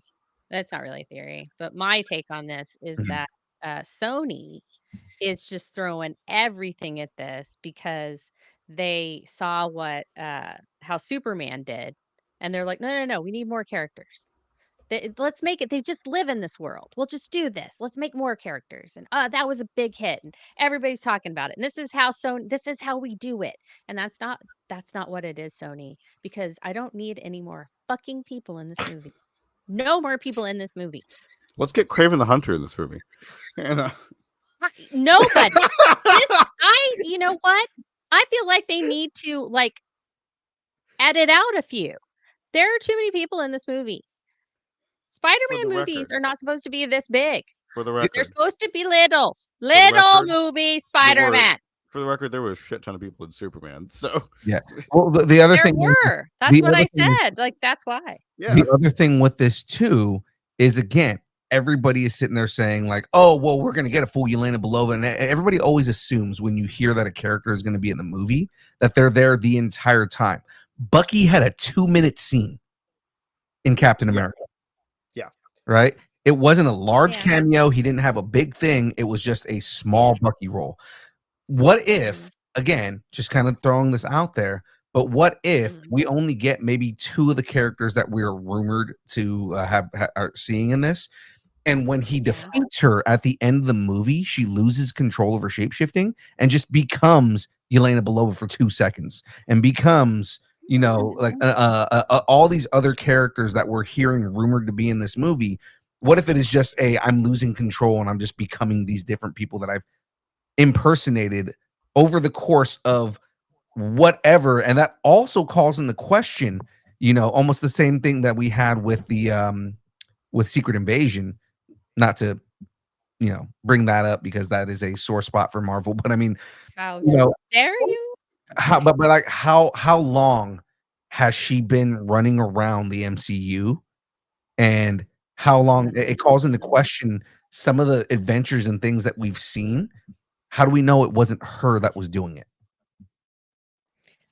that's not really a theory, but my take on this is Mhm. that Sony is just throwing everything at this because they saw what how Superman did, and they're like, no, we need more characters. Let's make it. They just live in this world. We'll just do this. Let's make more characters. And that was a big hit, and everybody's talking about it. And this is how This is how we do it. And that's not what it is, Sony. Because I don't need any more fucking people in this movie. No more people in this movie. Let's get Kraven the Hunter in this movie. And, Nobody. You know what? I feel like they need to like edit out a few. There are too many people in this movie. Spider-Man movies are not supposed to be this big. For the record, They're supposed to be little record, movie Spider-Man. For the record, there were a shit ton of people in Superman. So yeah. Well, the other There thing were. That's what I said. Like that's why. yeah. The other thing with this too is, again, everybody is sitting there saying like, "Oh, well, we're gonna get a full Yelena Belova," and everybody always assumes when you hear that a character is going to be in the movie that they're there the entire time. Bucky had a 2-minute scene in Captain America. Yeah. Right. It wasn't a large cameo. He didn't have a big thing. It was just a small Bucky role. What if, again, just kind of throwing this out there, but what if we only get maybe 2 of the characters that we're rumored to are seeing in this? And when he defeats her at the end of the movie, she loses control of her shapeshifting and just becomes Yelena Belova for 2 seconds and becomes, you know, like all these other characters that we're hearing rumored to be in this movie. What if it is just I'm losing control and I'm just becoming these different people that I've impersonated over the course of whatever? And that also calls in the question, you know, almost the same thing that we had with the with Secret Invasion. Not to, you know, bring that up because that is a sore spot for Marvel, but I mean, you know, dare you? How long has she been running around the MCU, and how long it calls into question some of the adventures and things that we've seen? How do we know it wasn't her that was doing it?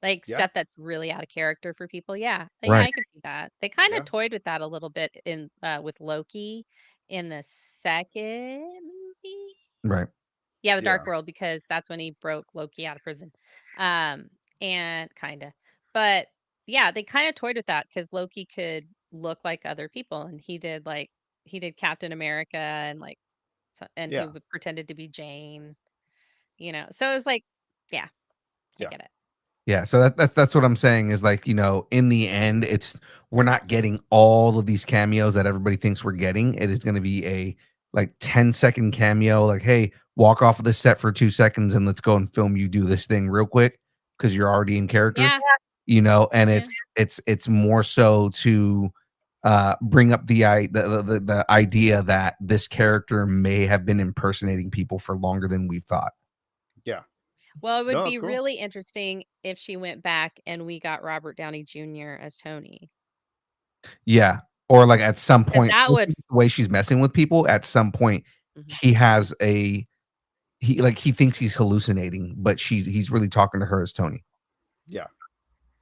Like Yeah. stuff that's really out of character for people. Yeah. Right. I could see that. They kind of Yeah. toyed with that a little bit in with Loki in the second movie. Right. Yeah, the Yeah. Dark World, because that's when he broke Loki out of prison. And kinda. But yeah, they kind of toyed with that because Loki could look like other people, and he did Captain America and and he Yeah. pretended to be Jane, So it was like, yeah, I Yeah. get it. Yeah, so that's what I'm saying is like, in the end, we're not getting all of these cameos that everybody thinks we're getting. It is going to be a like 10-second cameo, like, hey, walk off of the set for 2 seconds and let's go and film you do this thing real quick because you're already in character, Yeah, and yeah. it's more so to bring up the idea that this character may have been impersonating people for longer than we thought. Yeah. Well, it would No, be that's cool. really interesting if she went back and we got Robert Downey Jr. as Tony. Yeah. Or like at some point, that would- the way she's messing with people, at some point Mhm. he has he thinks he's hallucinating, but he's really talking to her as Tony. Yeah.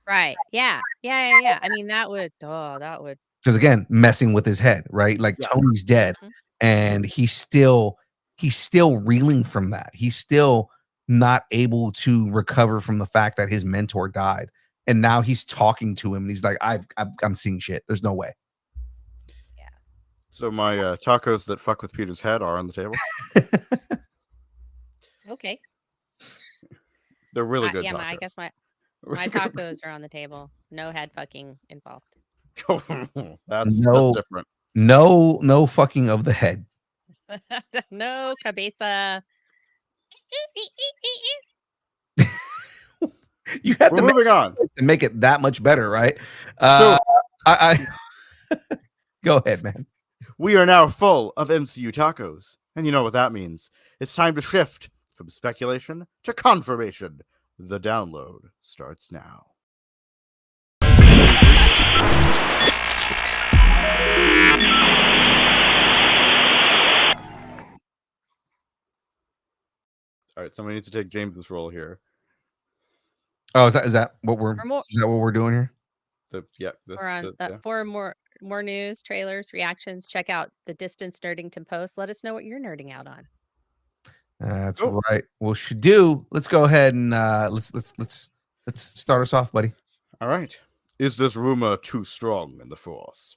Right. Yeah. Yeah. I mean, that would. Because again, messing with his head, right? Like Yeah. Tony's dead, Mhm. and he's still reeling from that. He's still not able to recover from the fact that his mentor died, and now he's talking to him, and he's like, I'm seeing shit. There's no way. Yeah. So my tacos that fuck with Peter's head are on the table. Okay. They're really good. Yeah, tacos. I guess my tacos are on the table. No head fucking involved. that's No. different. No fucking of the head. No cabeza. You had We're to moving on. make it that much better, right? So I go ahead, man. we are now full of MCU tacos, and you know what that means. It's time to shift from speculation to confirmation. The download starts now. All right, somebody needs to take James's role here. Oh, is that what we're doing here? For more news, trailers, reactions, check out the Distance Nerdington post. Let us know what you're nerding out on. That's right. Well, should do. Let's go ahead and let's start us off, buddy. All right. Is this rumor too strong in the Force?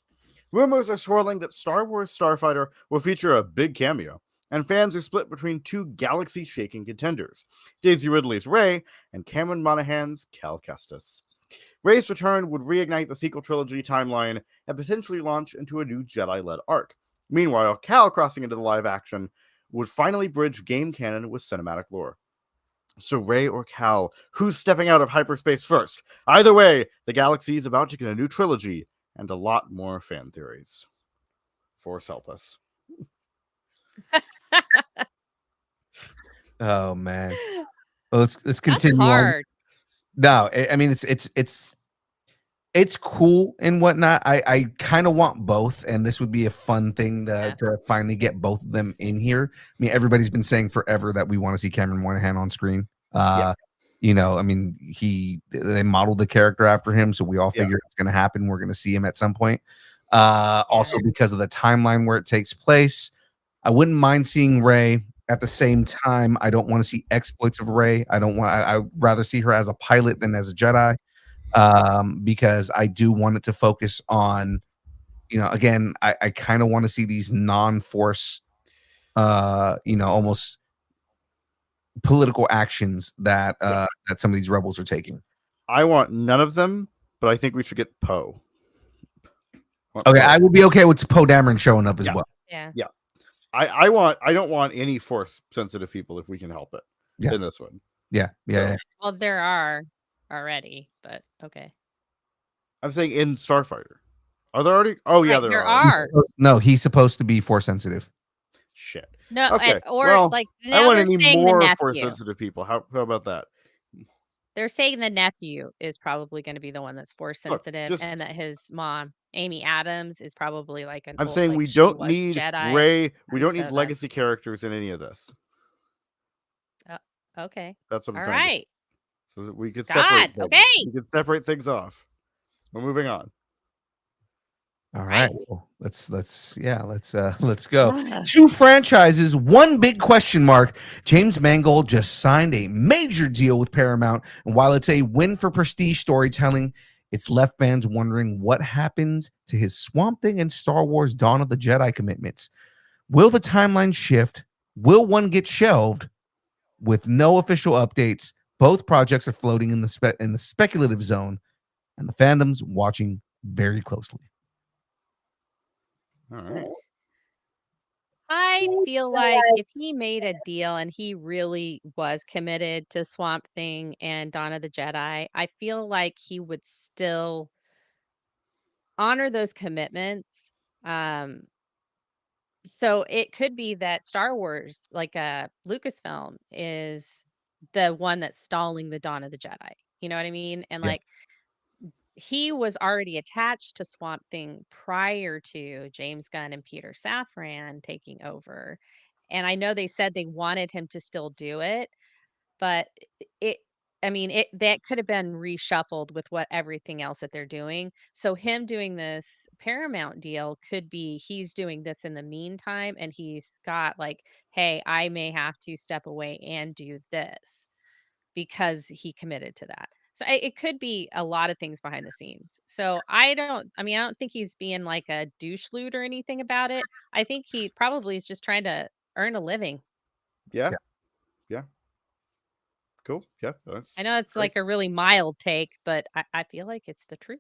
Rumors are swirling that Star Wars Starfighter will feature a big cameo, and fans are split between two galaxy-shaking contenders, Daisy Ridley's Rey and Cameron Monaghan's Cal Kestis. Rey's return would reignite the sequel trilogy timeline and potentially launch into a new Jedi-led arc. Meanwhile, Cal crossing into the live action would finally bridge game canon with cinematic lore. So Rey or Cal, who's stepping out of hyperspace first? Either way, the galaxy is about to get a new trilogy and a lot more fan theories. Force help us. Oh man. Well, let's continue. That's hard. No, I mean it's cool and whatnot. I kind of want both, and this would be a fun thing to finally get both of them in here. I mean, everybody's been saying forever that we want to see Cameron Monaghan on screen. I mean, they modeled the character after him, so we all figure it's going to happen. We're going to see him at some point. Also, because of the timeline where it takes place, I wouldn't mind seeing Rey. At the same time, I don't want to see exploits of Rey. I'd rather see her as a pilot than as a Jedi. Because I do want it to focus on, again, I kind of want to see these non-force, almost political actions that some of these rebels are taking. I want none of them, but I think we should get Poe. Okay, I would be okay with Poe Dameron showing up as well. Yeah. I don't want any force sensitive people if we can help it in this one. Yeah. Well, there are already, but okay. I'm saying in Starfighter. Are there already? Oh yeah, there are. No, he's supposed to be force sensitive. Shit. No, okay. now I want they're any saying more the force nephew. sensitive people. How about that? They're saying the nephew is probably going to be the one that's force sensitive, and that his mom, Amy Adams, is probably like an. I'm saying we don't need Jedi, Rey. We don't need legacy characters in any of this. Okay. That's what I'm All trying right. so that we could God, separate things. okay. We could separate things off. We're moving on. All Right. right. Well, let's go. Ugh. 2 franchises, 1 big question mark. James Mangold just signed a major deal with Paramount, and while it's a win for prestige storytelling, it's left fans wondering what happens to his Swamp Thing and Star Wars Dawn of the Jedi commitments. Will the timeline shift? Will one get shelved? With no official updates, both projects are floating in the speculative zone, and the fandom's watching very closely. All right. I feel like if he made a deal and he really was committed to Swamp Thing and Dawn of the Jedi, I feel like he would still honor those commitments. Um, so it could be that Star Wars, like Lucasfilm, is the one that's stalling the Dawn of the Jedi. You know what I mean? And Yeah. like he was already attached to Swamp Thing prior to James Gunn and Peter Safran taking over. And I know they said they wanted him to still do it, but it I mean, it that could have been reshuffled with what everything else that they're doing. So him doing this Paramount deal could be he's doing this in the meantime and he's got like, hey, I may have to step away and do this because he committed to that. So it could be a lot of things behind the scenes. So I don't think he's being like a douche loot or anything about it. I think he probably is just trying to earn a living. Yeah. Yeah. Cool. Yeah. I know it's great. like a really mild take, but I feel like it's the truth.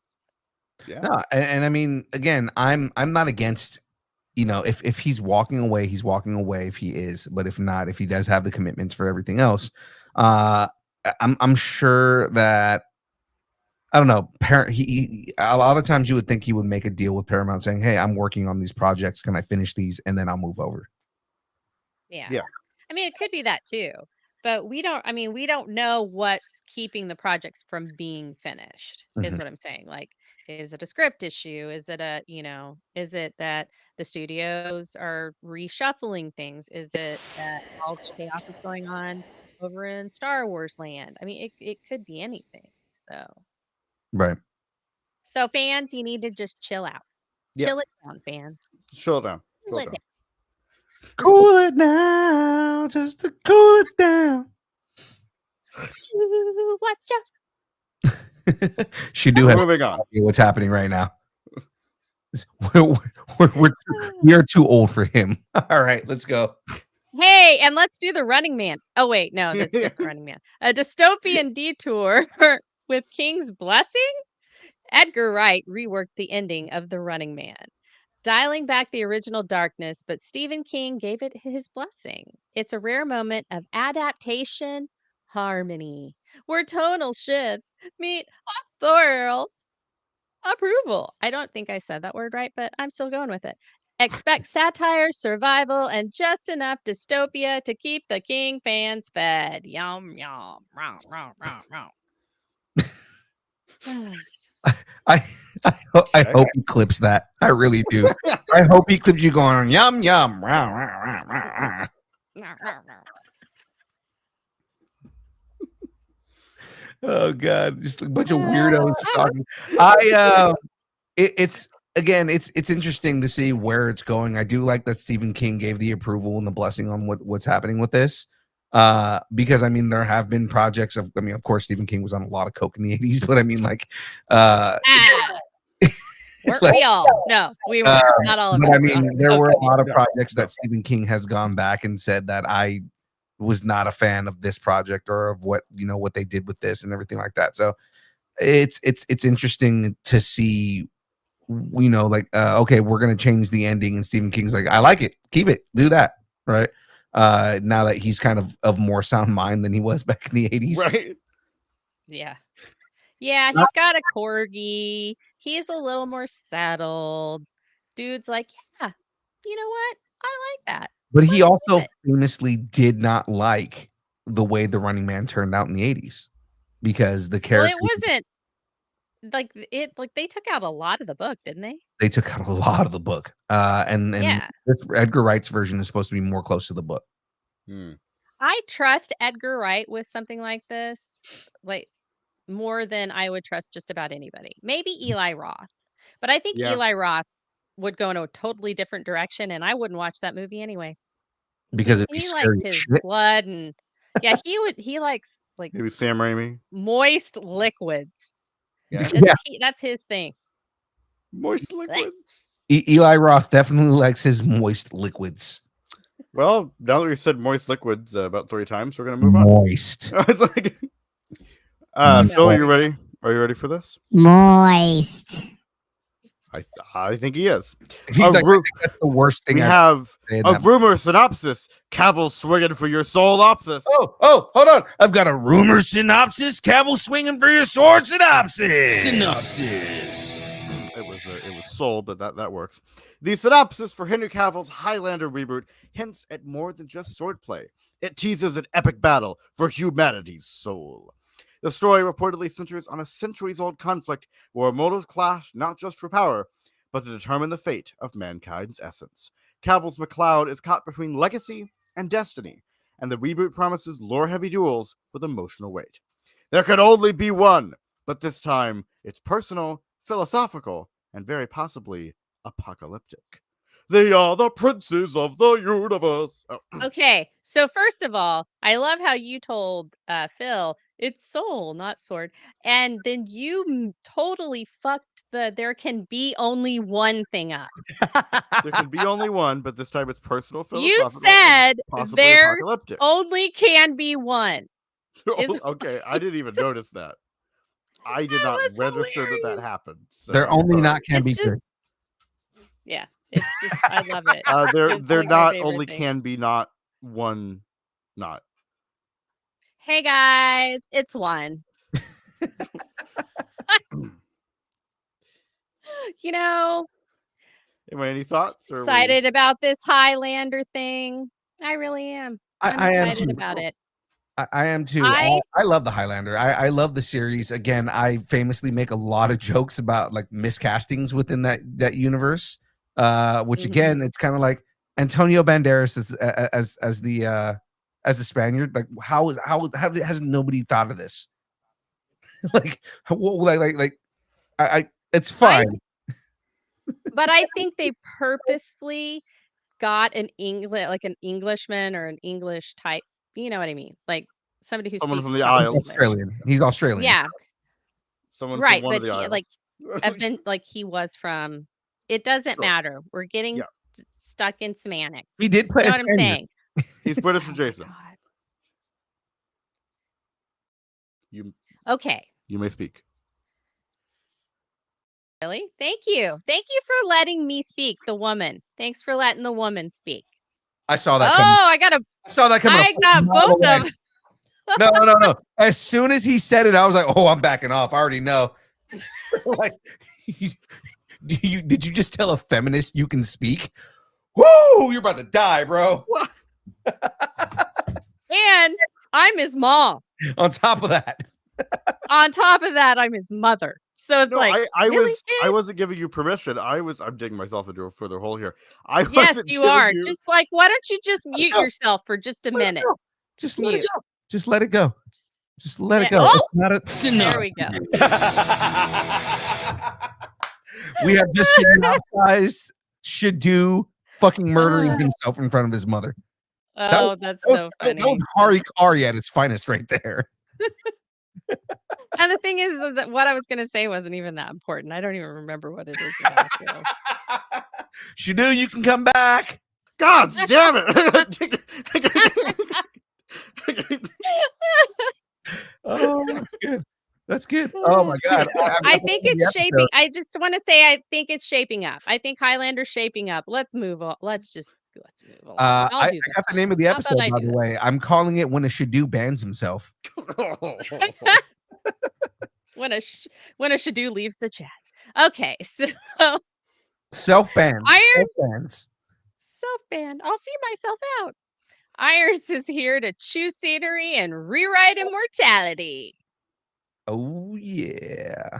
Yeah. No, and I mean, again, I'm not against, if he's walking away, he's walking away. If he is, but if not, if he does have the commitments for everything else, I'm sure that I don't know. He a lot of times you would think he would make a deal with Paramount, saying, "Hey, I'm working on these projects. Can I finish these and then I'll move over?" Yeah. Yeah. I mean, it could be that too. But we don't know what's keeping the projects from being finished, is Mhm. what I'm saying. Like, is it a script issue? Is it is it that the studios are reshuffling things? Is it that all the chaos is going on over in Star Wars land? I mean, it could be anything. Right. So fans, you need to just chill out. Yeah. Chill it down, fans. Chill down. Chill Chill it down. down. Cool it down, just to cool it down. Ooh, watch out. She do have Moving on. what's happening right now. We are too old for him. All right, let's go. Hey, and let's do the Running Man. Oh wait, no, that's a different Running Man. A dystopian detour with King's blessing. Edgar Wright reworked the ending of The Running Man, dialing back the original darkness, but Stephen King gave it his blessing. It's a rare moment of adaptation harmony, where tonal shifts meet authorial approval. I don't think I said that word right, but I'm still going with it. Expect satire, survival, and just enough dystopia to keep the King fans fed. Yum, yum. Row, row, row, row. I hope he clips that. I really do. I hope he clips you going yum yum. Rah, rah, rah, rah, rah. Oh god, just a bunch of weirdos talking. It's again, it's interesting to see where it's going. I do like that Stephen King gave the approval and the blessing on what's happening with this. Because I mean, there have been projects of course, Stephen King was on a lot of coke in the 80s, but I mean, like, weren't we all? No, we were not all of us. But I mean, there were a lot of No. projects that Stephen King has gone back and said that I was not a fan of this project or of what they did with this and everything like that. So it's interesting to see, like, okay, we're gonna change the ending, and Stephen King's like, I like it, keep it, do that, right? Now that he's kind of more sound mind than he was back in the 80s. Right. Yeah. Yeah, he's got a corgi. He's a little more settled. Dude's like, yeah, you know what? I like that. But he Let's do also it. famously did not like the way The Running Man turned out in the 80s because the Well, character it wasn't like they took out a lot of the book, didn't they? they took out a lot of the book. And Yeah. this Edgar Wright's version is supposed to be more close to the book. Hmm. I trust Edgar Wright with something like this, like more than I would trust just about anybody. Maybe Eli Roth, but I think Yeah. Eli Roth would go in a totally different direction, and I wouldn't watch that movie anyway. Because it'd be He scary likes as his shit. blood and yeah, he likes like Maybe Sam Raimi. moist liquids. Yeah. Yeah. That's his thing. Moist liquids. Eli Roth definitely likes his moist liquids. Well, now that we said moist liquids about 3 times, we're gonna move on. Moist. It's like, No. Phil, you ready? Are you ready for this? Moist. I think he is. He's like, I think that's the worst thing. We I've have said a that- rumor synopsis. Cavill swinging for your soul-opsis. Oh, hold on. I've got a rumor synopsis. Cavill swinging for your sword synopsis. Synopsis. It was soul, but that works. The synopsis for Henry Cavill's Highlander reboot hints at more than just swordplay. It teases an epic battle for humanity's soul. The story reportedly centers on a centuries-old conflict where mortals clash not just for power, but to determine the fate of mankind's essence. Cavill's MacLeod is caught between legacy and destiny, and the reboot promises lore-heavy duels with emotional weight. There can only be one, but this time it's personal, philosophical, and very possibly apocalyptic. They are the princes of the universe. Oh. Okay, so first of all, I love how you told Phil it's soul, not sword, and then you totally fucked the "there can be only one" thing up. There can be only one, but this time it's personal, You philosophical, said and possibly there apocalyptic. only can be one. is- Okay, I didn't even notice that. I did That not was register that hilarious. happened. So They're I'm only sorry. not can It's be just- good. Yeah, it's just I love it. They're It's like my not favorite only thing. can be not one not. Hey guys, it's one. You know, Anyway, any thoughts? Or excited about this Highlander thing. I really am. I'm I am excited too. about it. I am too. I- I love the Highlander. I love the series. Again, I famously make a lot of jokes about like miscastings within that universe. Which Mhm. again, it's kind of like Antonio Banderas as the Spaniard. Like how has nobody thought of this? like I it's fine. But I think they purposefully got an Englishman or an English type. You know what I mean? Like somebody who Someone speaks from the proper Isles. English. Australian. He's Australian. Yeah, Someone right. from one But of the he, Isles. like, like he was from. It doesn't Sure. matter. We're getting Yeah. stuck in semantics. He did play You know a what I'm Spaniard. saying? He's British Oh my adjacent. God. You Okay. may speak. Really? Thank you. Thank you for letting me speak, the woman. Thanks for letting the woman speak. I saw Oh, that coming. I got a. I saw that coming. I got both of them. No. As soon as he said it, I was like, "Oh, I'm backing off." I already know. Like, did you just tell a feminist you can speak? Woo! You're about to die, bro. And I'm his mom. On top of that, On top of that, I'm his mother. So it's No, like, I really, I kid? wasn't giving you permission. I'm digging myself into a further hole here. Yes, wasn't you giving are. you- Just like, why don't you just mute go. yourself for just a Let it minute? go. Just let it Mute. go. Just let it go. Just let it Yeah. go. Oh! It's not a, There we go. We have just synopsized SHDU fucking murdering himself in front of his mother. Oh, that's That was, so that funny. was Hari Kari at its finest right there. And the thing is that what I was going to say wasn't even that important. I don't even remember what it is now. So. SHDU, you can come back. God damn it! Oh, that's good. That's good. Oh my god. I think it's shaping. I just want to say I think it's shaping up. I think Highlander's shaping up. Let's move on. Let's move along. I do got the this name of the How about episode, I by do the this way. I'm calling it When a SHDU Bans Himself. when a SHDU leaves the chat. Okay, so Self-banned. Iron- Self-bans. self-ban. I'll see myself out. Irons is here to chew scenery and rewrite immortality. Oh yeah.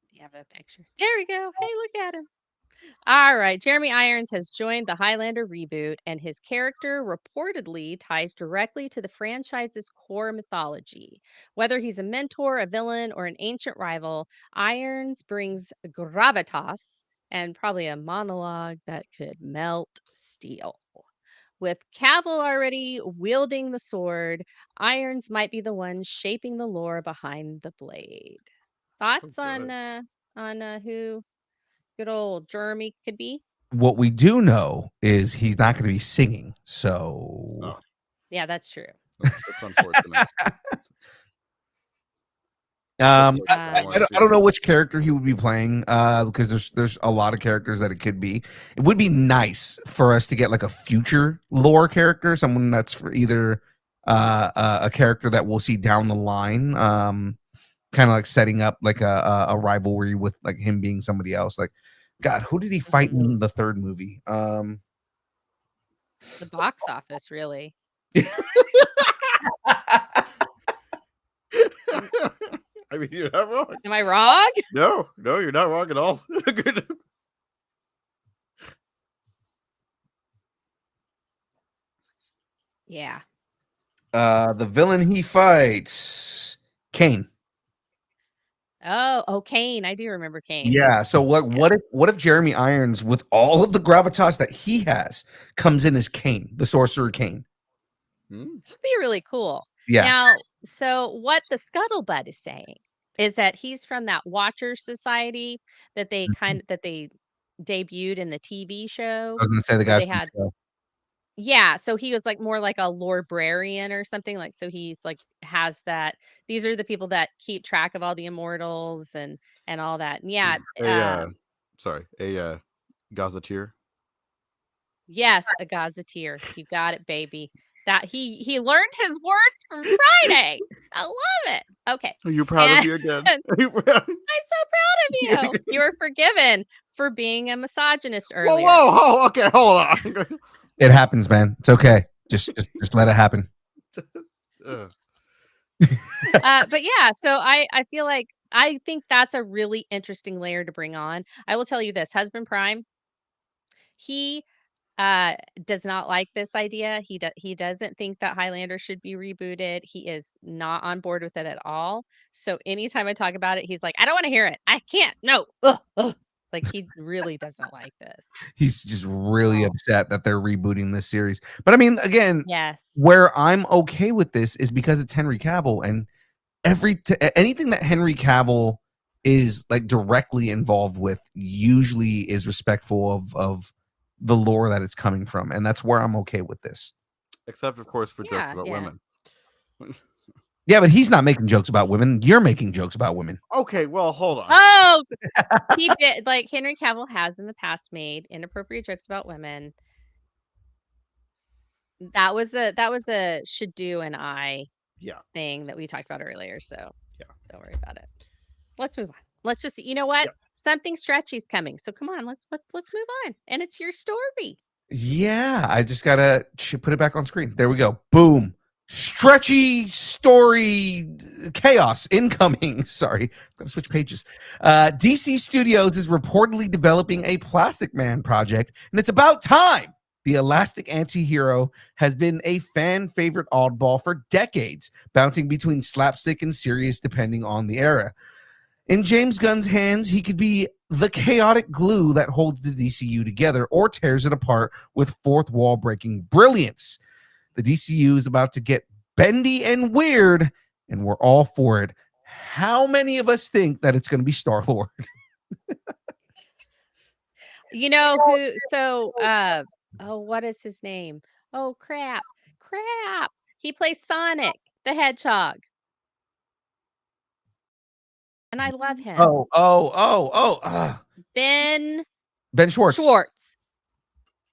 Do you have a picture? There we go. Hey, look at him. All right. Jeremy Irons has joined the Highlander reboot, and his character reportedly ties directly to the franchise's core mythology. Whether he's a mentor, a villain, or an ancient rival, Irons brings gravitas and probably a monologue that could melt steel. With Cavill already wielding the sword, Irons might be the one shaping the lore behind the blade. Thoughts good. on who good old Jeremy could be? What we do know is he's not going to be singing. So Oh, Yeah, that's true. that's unfortunate. I, That's I, like I don't I don't know which character he would be playing because there's a lot of characters that it could be. It would be nice for us to get like a future lore character, someone that's for either a character that we'll see down the line, kind of like setting up like a rivalry with like him being somebody else. Like, God, who did he fight in the third movie? The box office, really. I mean, you're not wrong. Am I wrong? No, you're not wrong at all. Yeah. The villain he fights, Kane. Oh, Kane. I do remember Kane. Yeah. So what if Jeremy Irons, with all of the gravitas that he has, comes in as Kane, the sorcerer Kane? That'd be really cool. Yeah. Now, so what the scuttlebutt is saying is that he's from that Watcher Society that they debuted in the TV show. I was gonna say the where guys. they had so he was like more like a librarian or something, like, so he's like has that these are the people that keep track of all the immortals and all that. And yeah, a gazetteer. yes, a gazetteer. You got it, baby. That he learned his words from Friday. I love it. Okay. Are you proud of me again? I'm so proud of you. You were forgiven for being a misogynist earlier. Whoa, okay, hold on. It happens, man. It's okay. Just let it happen. But yeah, so I feel like I think that's a really interesting layer to bring on. I will tell you this, Husband Prime, he does not like this idea. He doesn't think that Highlander should be rebooted. He is not on board with it at all. So anytime I talk about it, he's like, I don't want to hear it. I can't. No. Ugh, ugh. Like, he really doesn't like this. He's just really upset that they're rebooting this series. But I mean, again, Yes. where I'm okay with this is because it's Henry Cavill, and anything that Henry Cavill is like directly involved with usually is respectful of the lore that it's coming from, and that's where I'm okay with this. Except, of course, for jokes about women. Yeah, but he's not making jokes about women. You're making jokes about women. Okay, well, hold on. Oh, he did. Like, Henry Cavill has in the past made inappropriate jokes about women. That was a SHDU and I thing that we talked about earlier. So don't worry about it. Let's move on. Let's just, you know what? Something stretchy's coming. So come on, let's move on. And it's your story. Yeah, I just gotta put it back on screen. There we go. Boom. Stretchy story chaos incoming. Sorry, gotta switch pages. DC Studios is reportedly developing a Plastic Man project, and it's about time. The elastic anti-hero has been a fan favorite oddball for decades, bouncing between slapstick and serious depending on the era. In James Gunn's hands, he could be the chaotic glue that holds the DCU together or tears it apart with fourth wall breaking brilliance. The DCU is about to get bendy and weird, and we're all for it. How many of us think that it's going to be Star-Lord? You know who? So, what is his name? Oh, crap. He plays Sonic the Hedgehog. And I love him. Ben Schwartz.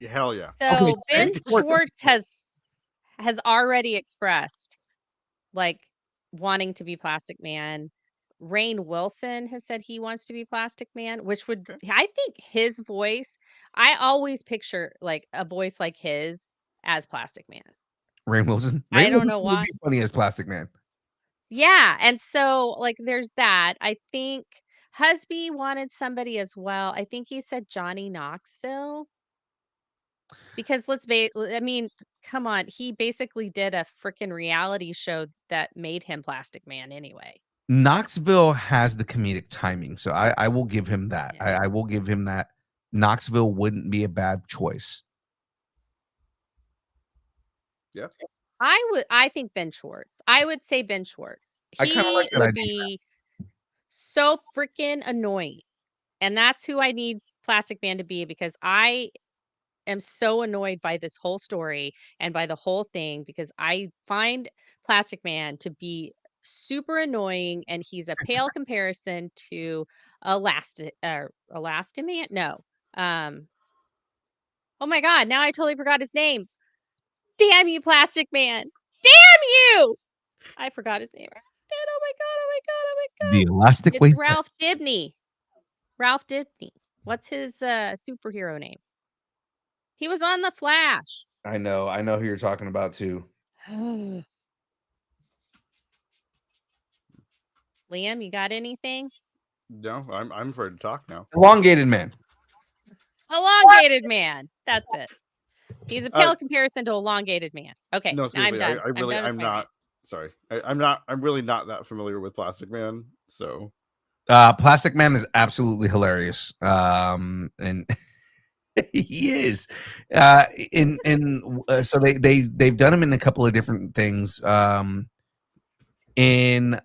Hell yeah. So okay. Ben Schwartz has already expressed like wanting to be Plastic Man. Rainn Wilson has said he wants to be Plastic Man, which would I think his voice, I always picture like a voice like his as Plastic Man. Rainn Wilson. I don't know why. Would be funny as Plastic Man. Yeah, and so like there's that. I think Husby wanted somebody as well. I think he said Johnny Knoxville. Because I mean, come on, he basically did a freaking reality show that made him Plastic Man anyway. Knoxville has the comedic timing, so I will give him that. Yeah. I will give him that. Knoxville wouldn't be a bad choice. Yeah. I think Ben Schwartz. I would say Ben Schwartz. I kinda like He that would idea. be so freaking annoying. And that's who I need Plastic Man to be because I am so annoyed by this whole story and by the whole thing because I find Plastic Man to be super annoying and he's a pale comparison to Elastiman? No. Um Oh my god, now I totally forgot his name. Damn you, Plastic Man. Damn you! I forgot his name. Oh my god, oh my god, oh my The god. elastic It's wave. Ralph Dibny. Ralph Dibny. What's his superhero name? He was on The Flash. I know who you're talking about too. Liam, you got anything? No, I'm afraid to talk now. Elongated Man. Elongated Man. That's it. He's a pale Uh, comparison to Elongated Man. Okay, No, now seriously, I'm done. I'm not. Sorry, I'm really not that familiar with Plastic Man. So Plastic Man is absolutely hilarious. And he is. So they've done him in a couple of different things. In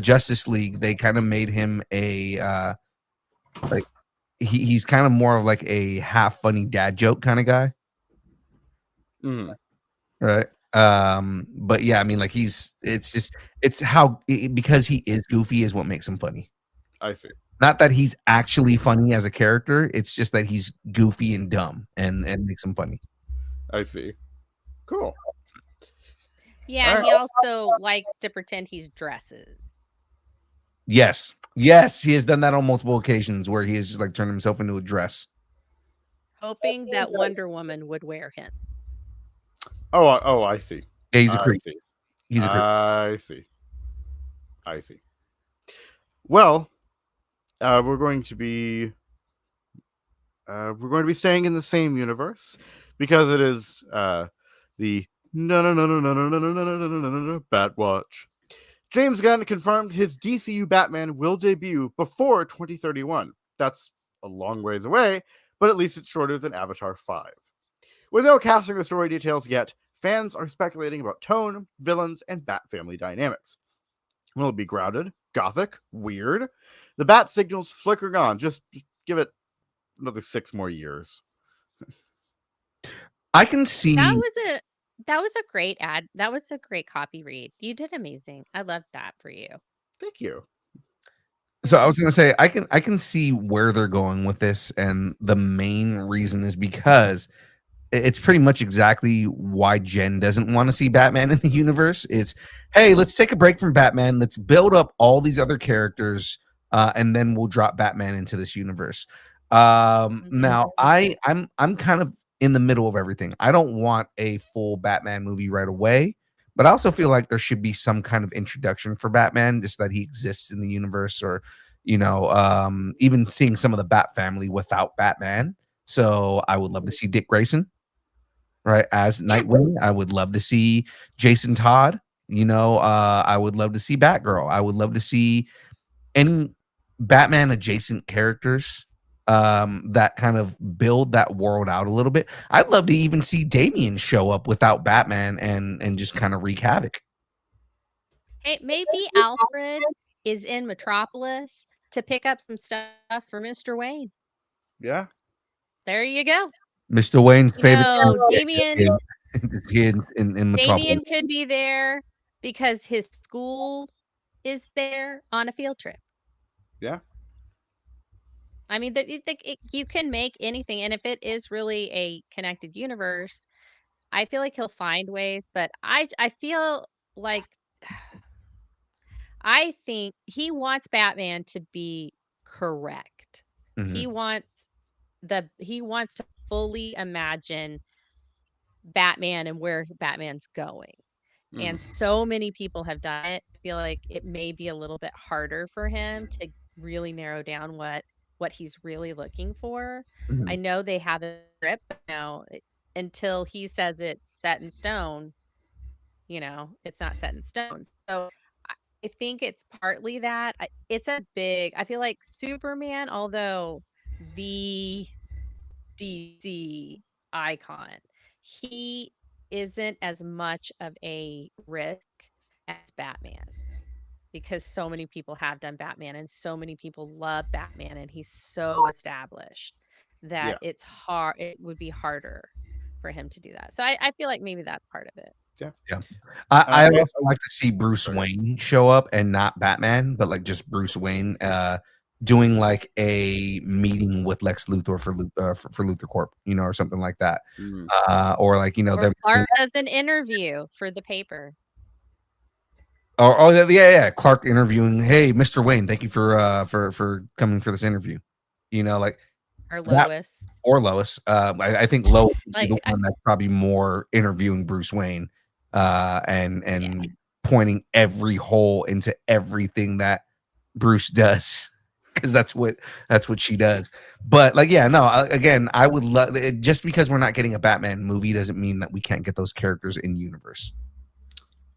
Justice League, they kind of made him a like he's kind of more of like a half funny dad joke kind of guy. Right. But yeah, I mean, like it's how because he is goofy is what makes him funny. I see. Not that he's actually funny as a character, it's just that he's goofy and dumb and makes him funny. I see. Cool. Yeah, Alright. he also likes to pretend he's dresses. Yes, he has done that on multiple occasions where he has just like turned himself into a dress. Hoping that Wonder Woman would wear him. Oh, I see. Yeah, he's a creep. See. He's a creep. I see. Well, we're going to be staying in the same universe because it is the Batwatch. James Gunn confirmed his DCU Batman will debut before 2031. That's a long ways away, but at least it's shorter than Avatar 5. With no casting or story details yet, fans are speculating about tone, villains, and Bat family dynamics. Will it be grounded, gothic, weird? The bat signals flickering on. Just give it another 6 more years. I can see that was a great ad. That was a great copy read. You did amazing. I loved that for you. Thank you. So I was gonna say I can see where they're going with this, and the main reason is because it's pretty much exactly why Jen doesn't want to see Batman in the universe. It's, hey, let's take a break from Batman. Let's build up all these other characters, and then we'll drop Batman into this universe. Now I'm kind of in the middle of everything. I don't want a full Batman movie right away, but I also feel like there should be some kind of introduction for Batman, just that he exists in the universe, or even seeing some of the Bat family without Batman. So I would love to see Dick Grayson, right, as Nightwing. I would love to see Jason Todd. I would love to see Batgirl. I would love to see any Batman adjacent characters that kind of build that world out a little bit. I'd love to even see Damian show up without Batman and just kind of wreak havoc. Hey, maybe Alfred is in Metropolis to pick up some stuff for Mr. Wayne. Yeah. There you go. Mr. Wayne's favorite Damian in Metropolis. Damian could be there because his school is there on a field trip. Yeah. I mean, you can make anything, and if it is really a connected universe, I feel like he'll find ways. But I feel like I think he wants Batman to be correct. Mhm. He wants to fully imagine Batman and where Batman's going. And so many people have done it. I feel like it may be a little bit harder for him to really narrow down what he's really looking for. I Mhm. know they have a script, but until he says it's set in stone, it's not set in stone. So I think it's partly that. I feel like Superman, although the DC icon, he isn't as much of a risk as Batman because so many people have done Batman and so many people love Batman and he's so established Yeah. that it would be harder for him to do that. So I feel like maybe that's part of it. Yeah. I we- also like to see Bruce Wayne show up and not Batman, but like just Bruce Wayne doing like a meeting with Lex Luthor for Luthor Corp, or something like that. Or like, Or Clark does an interview for the paper. Yeah, Clark interviewing, hey, Mr. Wayne, thank you for coming for this interview. Like Or Lois. or Lois. I think Lois would be Like, the one that's probably more interviewing Bruce Wayne and pointing every hole into everything that Bruce does, because that's what she does. But like, yeah, no, again, I would love it. Just because we're not getting a Batman movie doesn't mean that we can't get those characters in universe.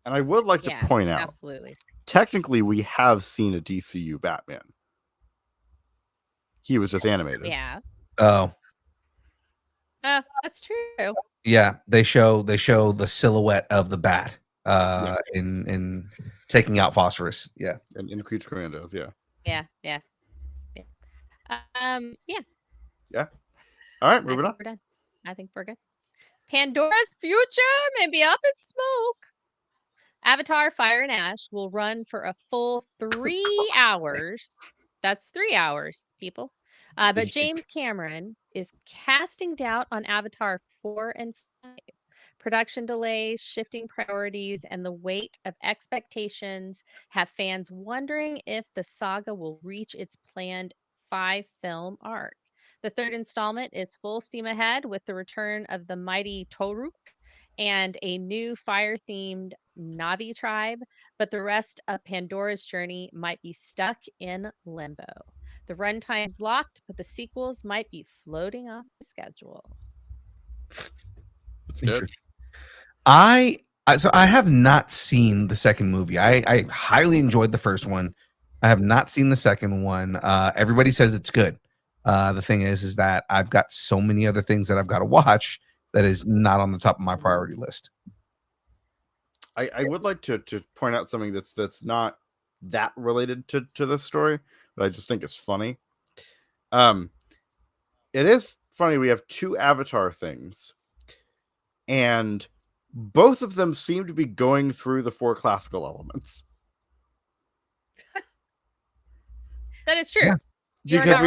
And I would like to point out, absolutely, technically, we have seen a DCU Batman. He was just animated. Yeah. Oh, that's true. yeah, they show the silhouette of the bat in taking out Phosphorus. Yeah, and in Creature Commandos. Yeah. Yeah. Yeah. All right, moving on. We're done. I think we're good. Pandora's future may be up in smoke. Avatar: Fire and Ash will run for a full 3 hours. That's 3 hours, people. But James Cameron is casting doubt on Avatar 4 and 5. Production delays, shifting priorities, and the weight of expectations have fans wondering if the saga will reach its planned 5-film arc. The third installment is full steam ahead with the return of the mighty Toruk and a new fire-themed Navi tribe, but the rest of Pandora's journey might be stuck in limbo. The runtime's locked, but the sequels might be floating off the schedule. That's good. So I have not seen the second movie. I highly enjoyed the first one. I have not seen the second one. Everybody says it's good. The thing is that I've got so many other things that I've got to watch that is not on the top of my priority list. I would like to point out something that's not that related to this story, but I just think it's funny. It is funny. We have 2 Avatar things, and both of them seem to be going through the 4 classical elements. That is true. Yeah. Because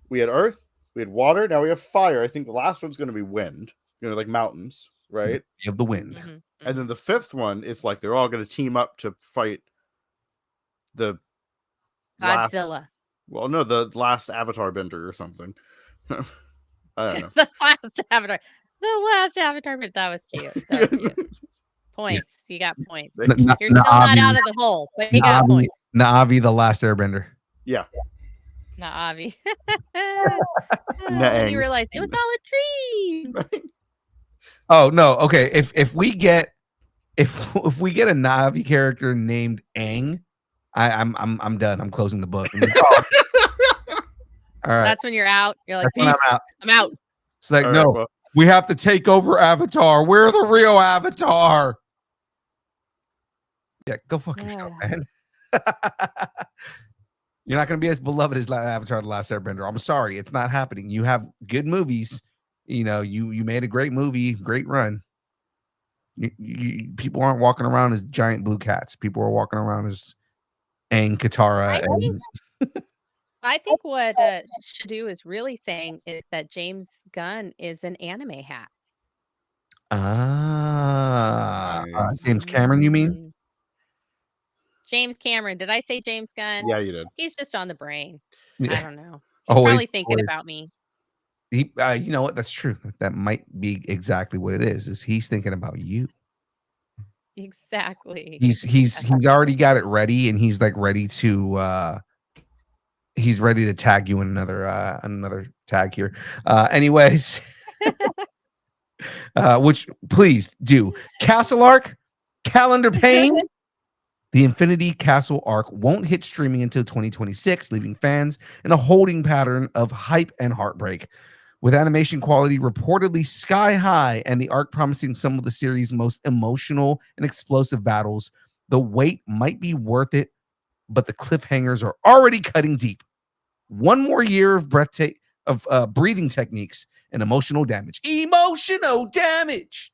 we had earth, we had water, now we have fire. I think the last one's going to be wind, like mountains, right? You have the wind. Mm-hmm. And then the 5th one is like they're all going to team up to fight the Godzilla. the last Avatar bender or something. I don't know. The last Avatar. That was cute. That was cute. Points. You got points. You're still not out of the hole, but you got points. Na'vi, the last airbender. Yeah. Na'vi. And you realize it was all a dream. Oh no. Okay. If we get a Na'vi character named Aang, I'm done. I'm closing the book. All right. That's when you're out. You're like, peace. I'm out. It's like, no, we have to take over Avatar. We're the real Avatar. Yeah, go fuck yourself, man. You're not going to be as beloved as Avatar: The Last Airbender. I'm sorry, it's not happening. You have good movies. You made a great movie, great run. People aren't walking around as giant blue cats. People are walking around as Aang, Katara. I think what SHDU is really saying is that James Gunn is an anime hack. James Cameron, you mean? James Cameron. Did I say James Gunn? Yeah, you did. He's just on the brain. Yeah. I don't know. He's probably thinking about me. You know what? That's true. That might be exactly what it is he's thinking about you. Exactly. He's already got it ready, and he's like ready to tag you in another tag here. Anyways, which please do. Castle Arc, Calendar Pain. The Infinity Castle arc won't hit streaming until 2026, leaving fans in a holding pattern of hype and heartbreak. With animation quality reportedly sky high and the arc promising some of the series' most emotional and explosive battles, the wait might be worth it, but the cliffhangers are already cutting deep. One more year of breathing techniques and emotional damage. Emotional damage!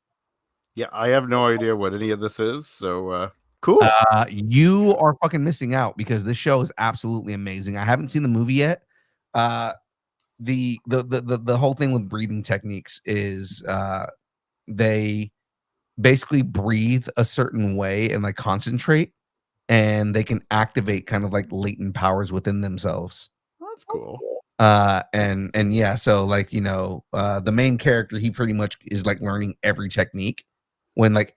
Yeah, I have no idea what any of this is, so cool. You are fucking missing out because this show is absolutely amazing. I haven't seen the movie yet. The whole thing with breathing techniques is they basically breathe a certain way and like concentrate, and they can activate kind of like latent powers within themselves. That's cool. And yeah, so like, you know, the main character, he pretty much is like learning every technique when like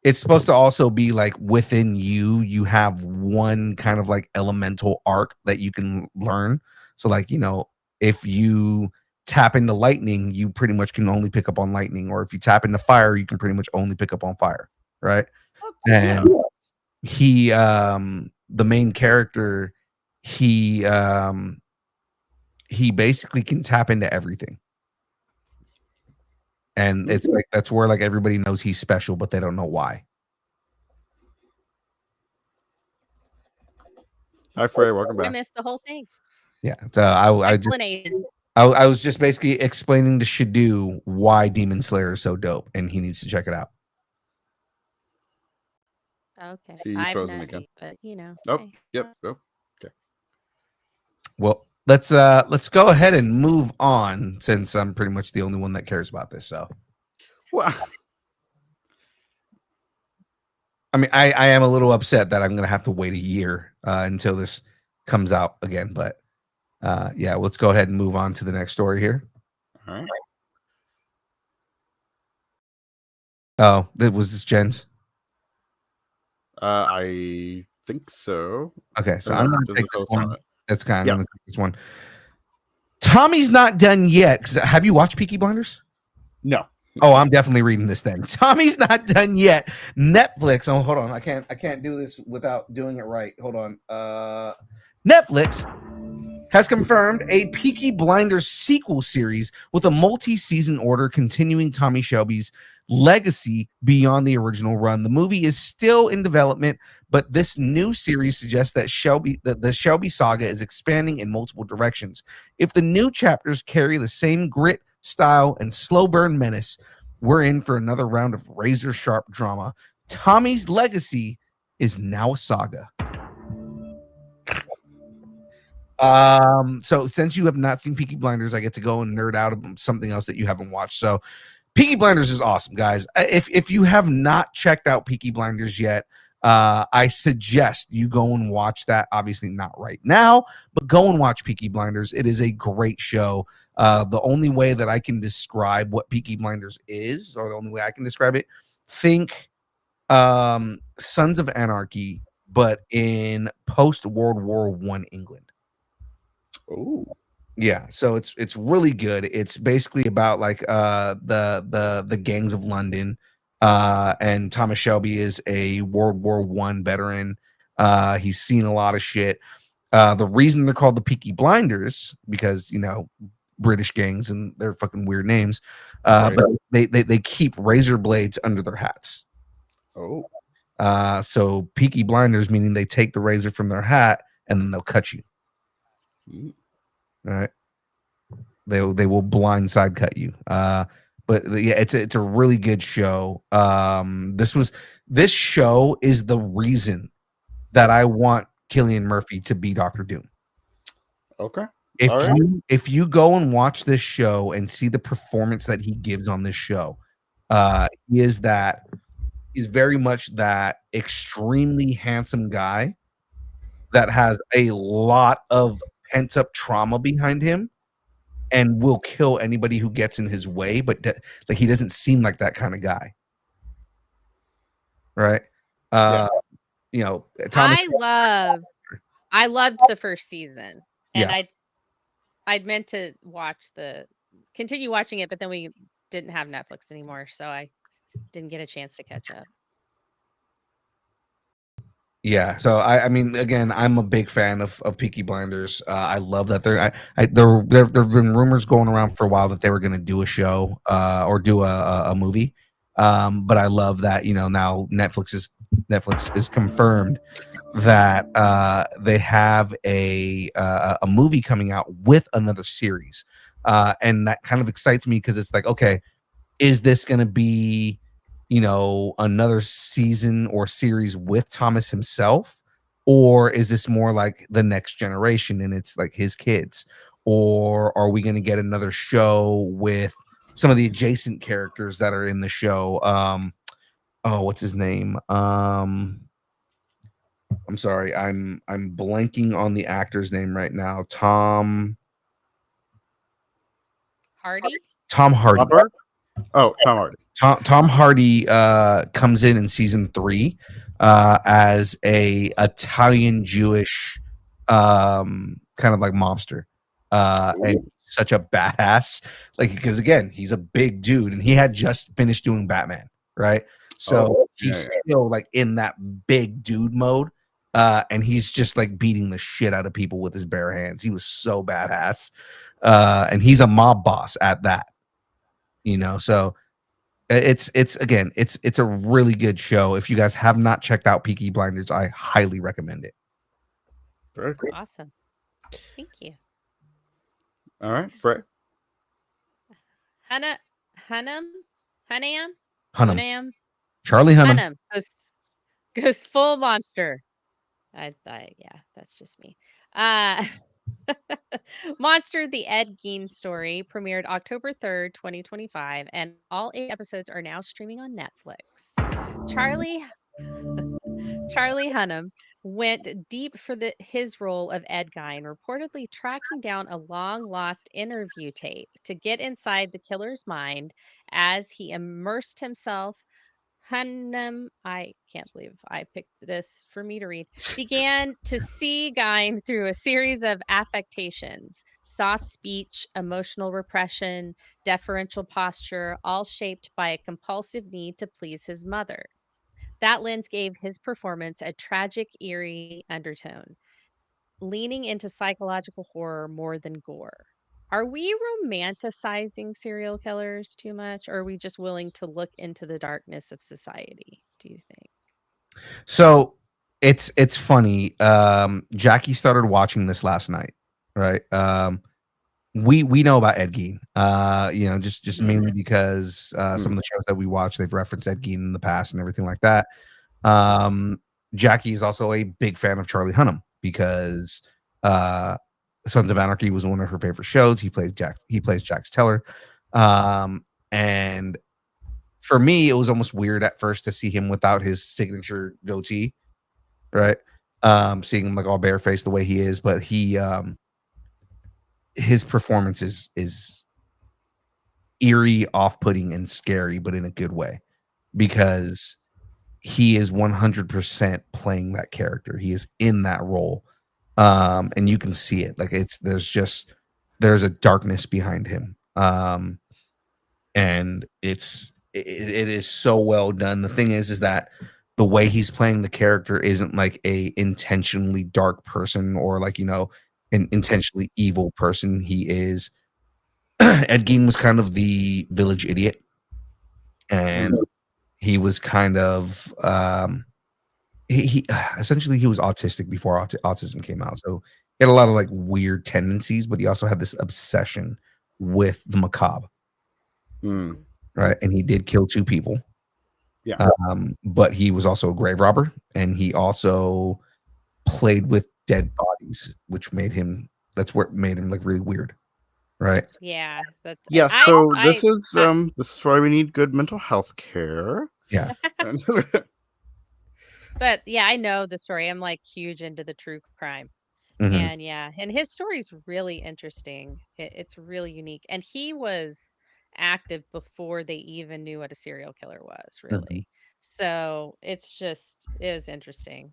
it's supposed to also be like within you have one kind of like elemental arc that you can learn. So like, you know, if you tap into lightning, you pretty much can only pick up on lightning, or if you tap into fire, you can pretty much only pick up on fire, right? And he the main character, he basically can tap into everything. And it's like that's where like everybody knows he's special, but they don't know why. Hi, Frey. Welcome I back. missed the whole thing. Yeah, so I was just basically explaining to SHDU why Demon Slayer is so dope, and he needs to check it out. Okay, He's I've frozen nosy, again. but you know. Oh, hey, yep. Oh, okay. Well, let's go ahead and move on since I'm pretty much the only one that cares about this. So, Well, I mean, I am a little upset that I'm gonna have to wait a year until this comes out again, but yeah, let's go ahead and move on to the next story here. all right. Oh, that was this Jen's. I think so. Okay, so Or I'm no, gonna there's take a this post on one. it. That's kind of Yeah. gonna take this one. Tommy's not done yet. 'Cause have you watched Peaky Blinders? No. Oh, I'm definitely reading this thing. Tommy's not done yet. Netflix. Oh, hold on. I can't do this without doing it right. Hold on. Netflix has confirmed a Peaky Blinders sequel series with a multi-season order continuing Tommy Shelby's legacy beyond the original run. The movie is still in development, but this new series suggests that the Shelby saga is expanding in multiple directions. If the new chapters carry the same grit, style, and slow burn menace, we're in for another round of razor sharp drama. Tommy's legacy is now a saga. So since you have not seen Peaky Blinders, I get to go and nerd out about something else that you haven't watched. So Peaky Blinders is awesome, guys. If you have not checked out Peaky Blinders yet, I suggest you go and watch that. Obviously not right now, but go and watch Peaky Blinders. It is a great show. The only way that I can describe what Peaky Blinders is, or the only way I can describe it, think Sons of Anarchy, but in post-World War I England. Oh, Yeah, so it's really good. It's basically about like the gangs of London, and Thomas Shelby is a World War I veteran. He's seen a lot of shit. The reason they're called the Peaky Blinders, because you know, British gangs and their fucking weird names, Right. but they keep razor blades under their hats. oh, So Peaky Blinders meaning they take the razor from their hat and then they'll cut you. Mm. All right. They will blindside cut you. But yeah, it's a really good show. This show is the reason that I want Cillian Murphy to be Dr. Doom. Okay. If All right. if you go and watch this show and see the performance that he gives on this show, he's very much that extremely handsome guy that has a lot of pent up trauma behind him and will kill anybody who gets in his way, but like he doesn't seem like that kind of guy. right? Yeah. You know, Thomas. I loved the first season, and Yeah. I'd meant to continue watching it, but then we didn't have Netflix anymore, so I didn't get a chance to catch up. Yeah, so I mean, again, I'm a big fan of Peaky Blinders. I love that there've been rumors going around for a while that they were going to do a show or do a movie, but I love that now Netflix is confirmed that they have a movie coming out with another series, and that kind of excites me because it's like, okay, is this going to be another season or series with Thomas himself, or is this more like the next generation and it's like his kids, or are we going to get another show with some of the adjacent characters that are in the show? Oh, what's his name? I'm sorry, I'm blanking on the actor's name right now. Tom Hardy? Hardy. Robert? Oh, Tom Hardy. Tom Hardy comes in season 3 as a Italian Jewish kind of like mobster, and such a badass. Like, because again, he's a big dude, and he had just finished doing Batman, right? So he's still like in that big dude mode, and he's just like beating the shit out of people with his bare hands. He was so badass, and he's a mob boss at that. So. It's a really good show. If you guys have not checked out Peaky Blinders, I highly recommend it. Very cool. Awesome. Thank you. All right, Frey. Hunnam? Charlie Hunnam. Goes full monster. Yeah, that's just me. Monster, the Ed Gein story, premiered October 3rd, 2025, and all 8 episodes are now streaming on Netflix. Charlie Hunnam went deep for his role of Ed Gein, reportedly tracking down a long-lost interview tape to get inside the killer's mind as he immersed himself. Hunnam, I can't believe I picked this for me to read, began to see Gein through a series of affectations: soft speech, emotional repression, deferential posture, all shaped by a compulsive need to please his mother. That lens gave his performance a tragic, eerie undertone, leaning into psychological horror more than gore. Are we romanticizing serial killers too much, or are we just willing to look into the darkness of society, do you think? So it's funny. Jackie started watching this last night, right? We know about Ed Gein, just mainly because some of the shows that we watch, they've referenced Ed Gein in the past and everything like that. Jackie is also a big fan of Charlie Hunnam because Sons of Anarchy was one of her favorite shows. He plays Jax Teller. And for me, it was almost weird at first to see him without his signature goatee, right? Seeing him like all barefaced the way he is, but his performance is eerie, off-putting, and scary, but in a good way, because he is 100% playing that character. He is in that role, and you can see it. Like there's a darkness behind him, and it is so well done. The thing is that the way he's playing the character isn't like a intentionally dark person or like an intentionally evil person. He is Ed Gein was kind of the village idiot, and he was kind of he essentially he was autistic before autism came out. So he had a lot of like weird tendencies, but he also had this obsession with the macabre. Right, and he did kill 2 people. Yeah. But he was also a grave robber, and he also played with dead bodies, which made him like really weird, right? Yeah, that's So this is why we need good mental health care. Yeah. But yeah, I know the story. I'm like huge into the true crime. And and his story is really interesting. It's really unique. And he was active before they even knew what a serial killer was, really. So it was interesting.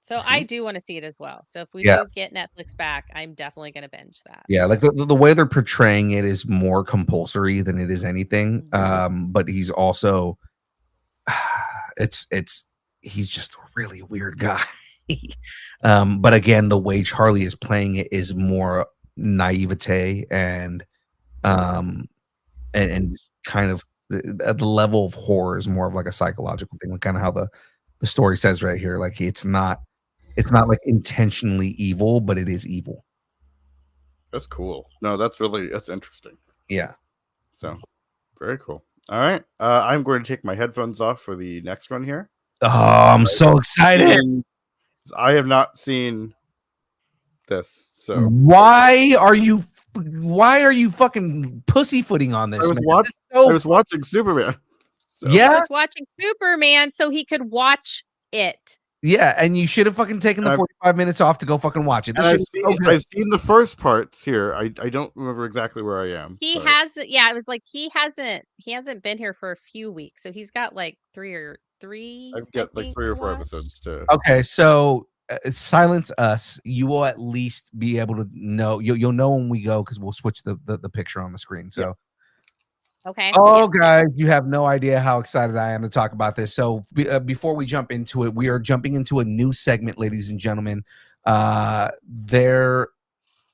So I do want to see it as well. So if we Yeah. do get Netflix back, I'm definitely going to binge that. Yeah, like the way they're portraying it is more compulsory than it is anything. But he's also it's he's just a really weird guy. But again, the way Charlie is playing it is more naivete and just kind of at the level of horror is more of like a psychological thing, like kind of how the story says right here. Like it's not like intentionally evil, but it is evil. That's cool. No, that's interesting. Yeah. So very cool. All right. I'm going to take my headphones off for the next one here. Oh, I'm so excited. I have not seen this. So why are you fucking pussyfooting on this? I was watching Superman. So. Yeah, I was watching Superman so he could watch it. Yeah, and you should have fucking taken the 45 minutes off to go fucking watch it. I've seen the first parts here. I don't remember exactly where I am. He hasn't. Yeah, it was like he hasn't been here for a few weeks, so he's got like three. I've got like 3 or 4 episodes to. Okay, so silence us. You will at least be able to know. You'll know when we go because we'll switch the picture on the screen. So. Yeah. Okay. Oh, guys, you have no idea how excited I am to talk about this. So before we jump into it, we are jumping into a new segment, ladies and gentlemen.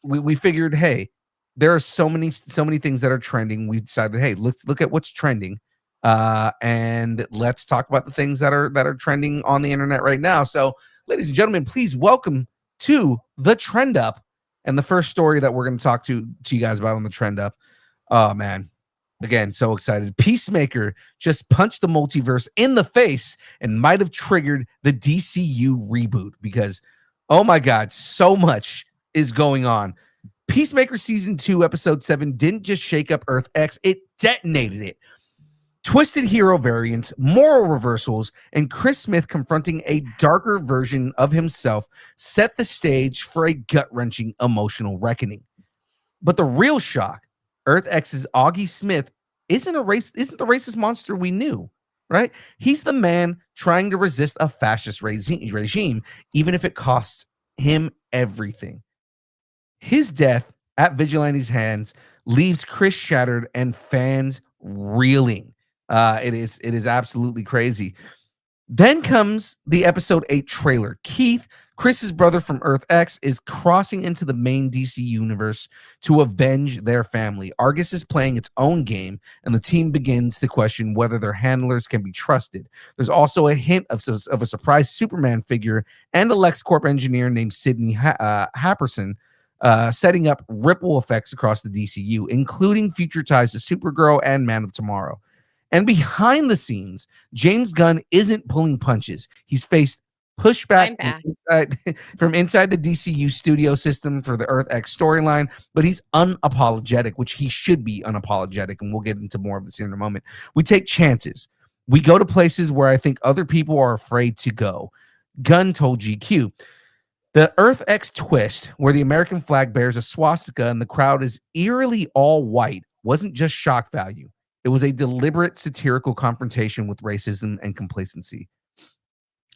We figured, hey, there are so many things that are trending. We decided, hey, let's look at what's trending, and let's talk about the things that are trending on the internet right now. So, ladies and gentlemen, please welcome to the Trend Up, and the first story that we're going to talk to you guys about on the Trend Up. Oh man. Again, so excited. Peacemaker just punched the multiverse in the face and might have triggered the DCU reboot because, oh my God, so much is going on. Peacemaker Season 2, Episode 7 didn't just shake up Earth X, it detonated it. Twisted hero variants, moral reversals, and Chris Smith confronting a darker version of himself set the stage for a gut-wrenching emotional reckoning. But the real shock, Earth X's Augie Smith isn't the racist monster we knew, right? He's the man trying to resist a fascist regime, even if it costs him everything. His death at Vigilante's hands leaves Chris shattered and fans reeling. It is absolutely crazy. Then comes the episode 8 trailer. Keith, Chris's brother from Earth X, is crossing into the main DC universe to avenge their family. Argus is playing its own game, and the team begins to question whether their handlers can be trusted. There's also a hint of a surprise Superman figure and a LexCorp engineer named Sidney Happerson setting up ripple effects across the DCU, including future ties to Supergirl and Man of Tomorrow. And behind the scenes, James Gunn isn't pulling punches. He's faced pushback from inside the DCU studio system for the Earth X storyline, but he's unapologetic, which he should be unapologetic, and we'll get into more of this in a moment. We take chances. We go to places where I think other people are afraid to go. Gunn told GQ, the Earth X twist, where the American flag bears a swastika and the crowd is eerily all white, wasn't just shock value. It was a deliberate satirical confrontation with racism and complacency.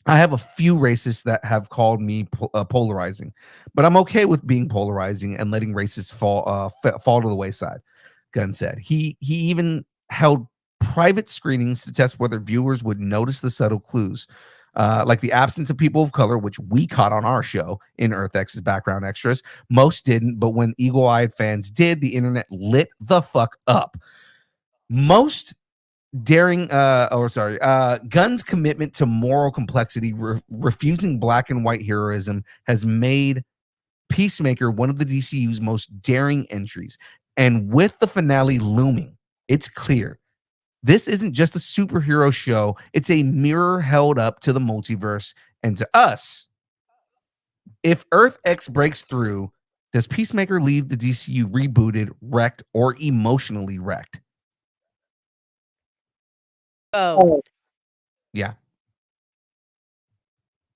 I have a few racists that have called me polarizing, but I'm okay with being polarizing and letting racists fall to the wayside, Gunn said. He even held private screenings to test whether viewers would notice the subtle clues, like the absence of people of color, which we caught on our show in Earth X's background extras. Most didn't, but when eagle-eyed fans did, the internet lit the fuck up. Gunn's commitment to moral complexity, refusing black and white heroism, has made Peacemaker one of the DCU's most daring entries. And with the finale looming, it's clear this isn't just a superhero show, it's a mirror held up to the multiverse and to us. If Earth X breaks through, does Peacemaker leave the DCU rebooted, wrecked, or emotionally wrecked? Oh. Yeah.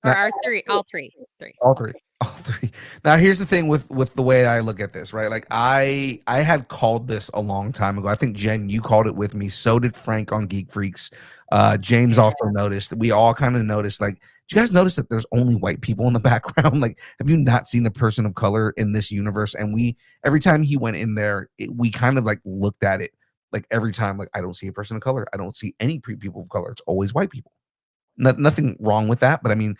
Or all three. All three. 3. Now here's the thing with the way I look at this, right? Like I had called this a long time ago. I think Jen, you called it with me. So did Frank on Geek Freaks. James also noticed. We all kind of noticed. Like, did you guys notice that there's only white people in the background? Like, have you not seen a person of color in this universe? And we every time he went in there, we kind of like looked at it like every time. Like, I don't see a person of color. I don't see any people of color. It's always white people. Nothing wrong with that, but I mean,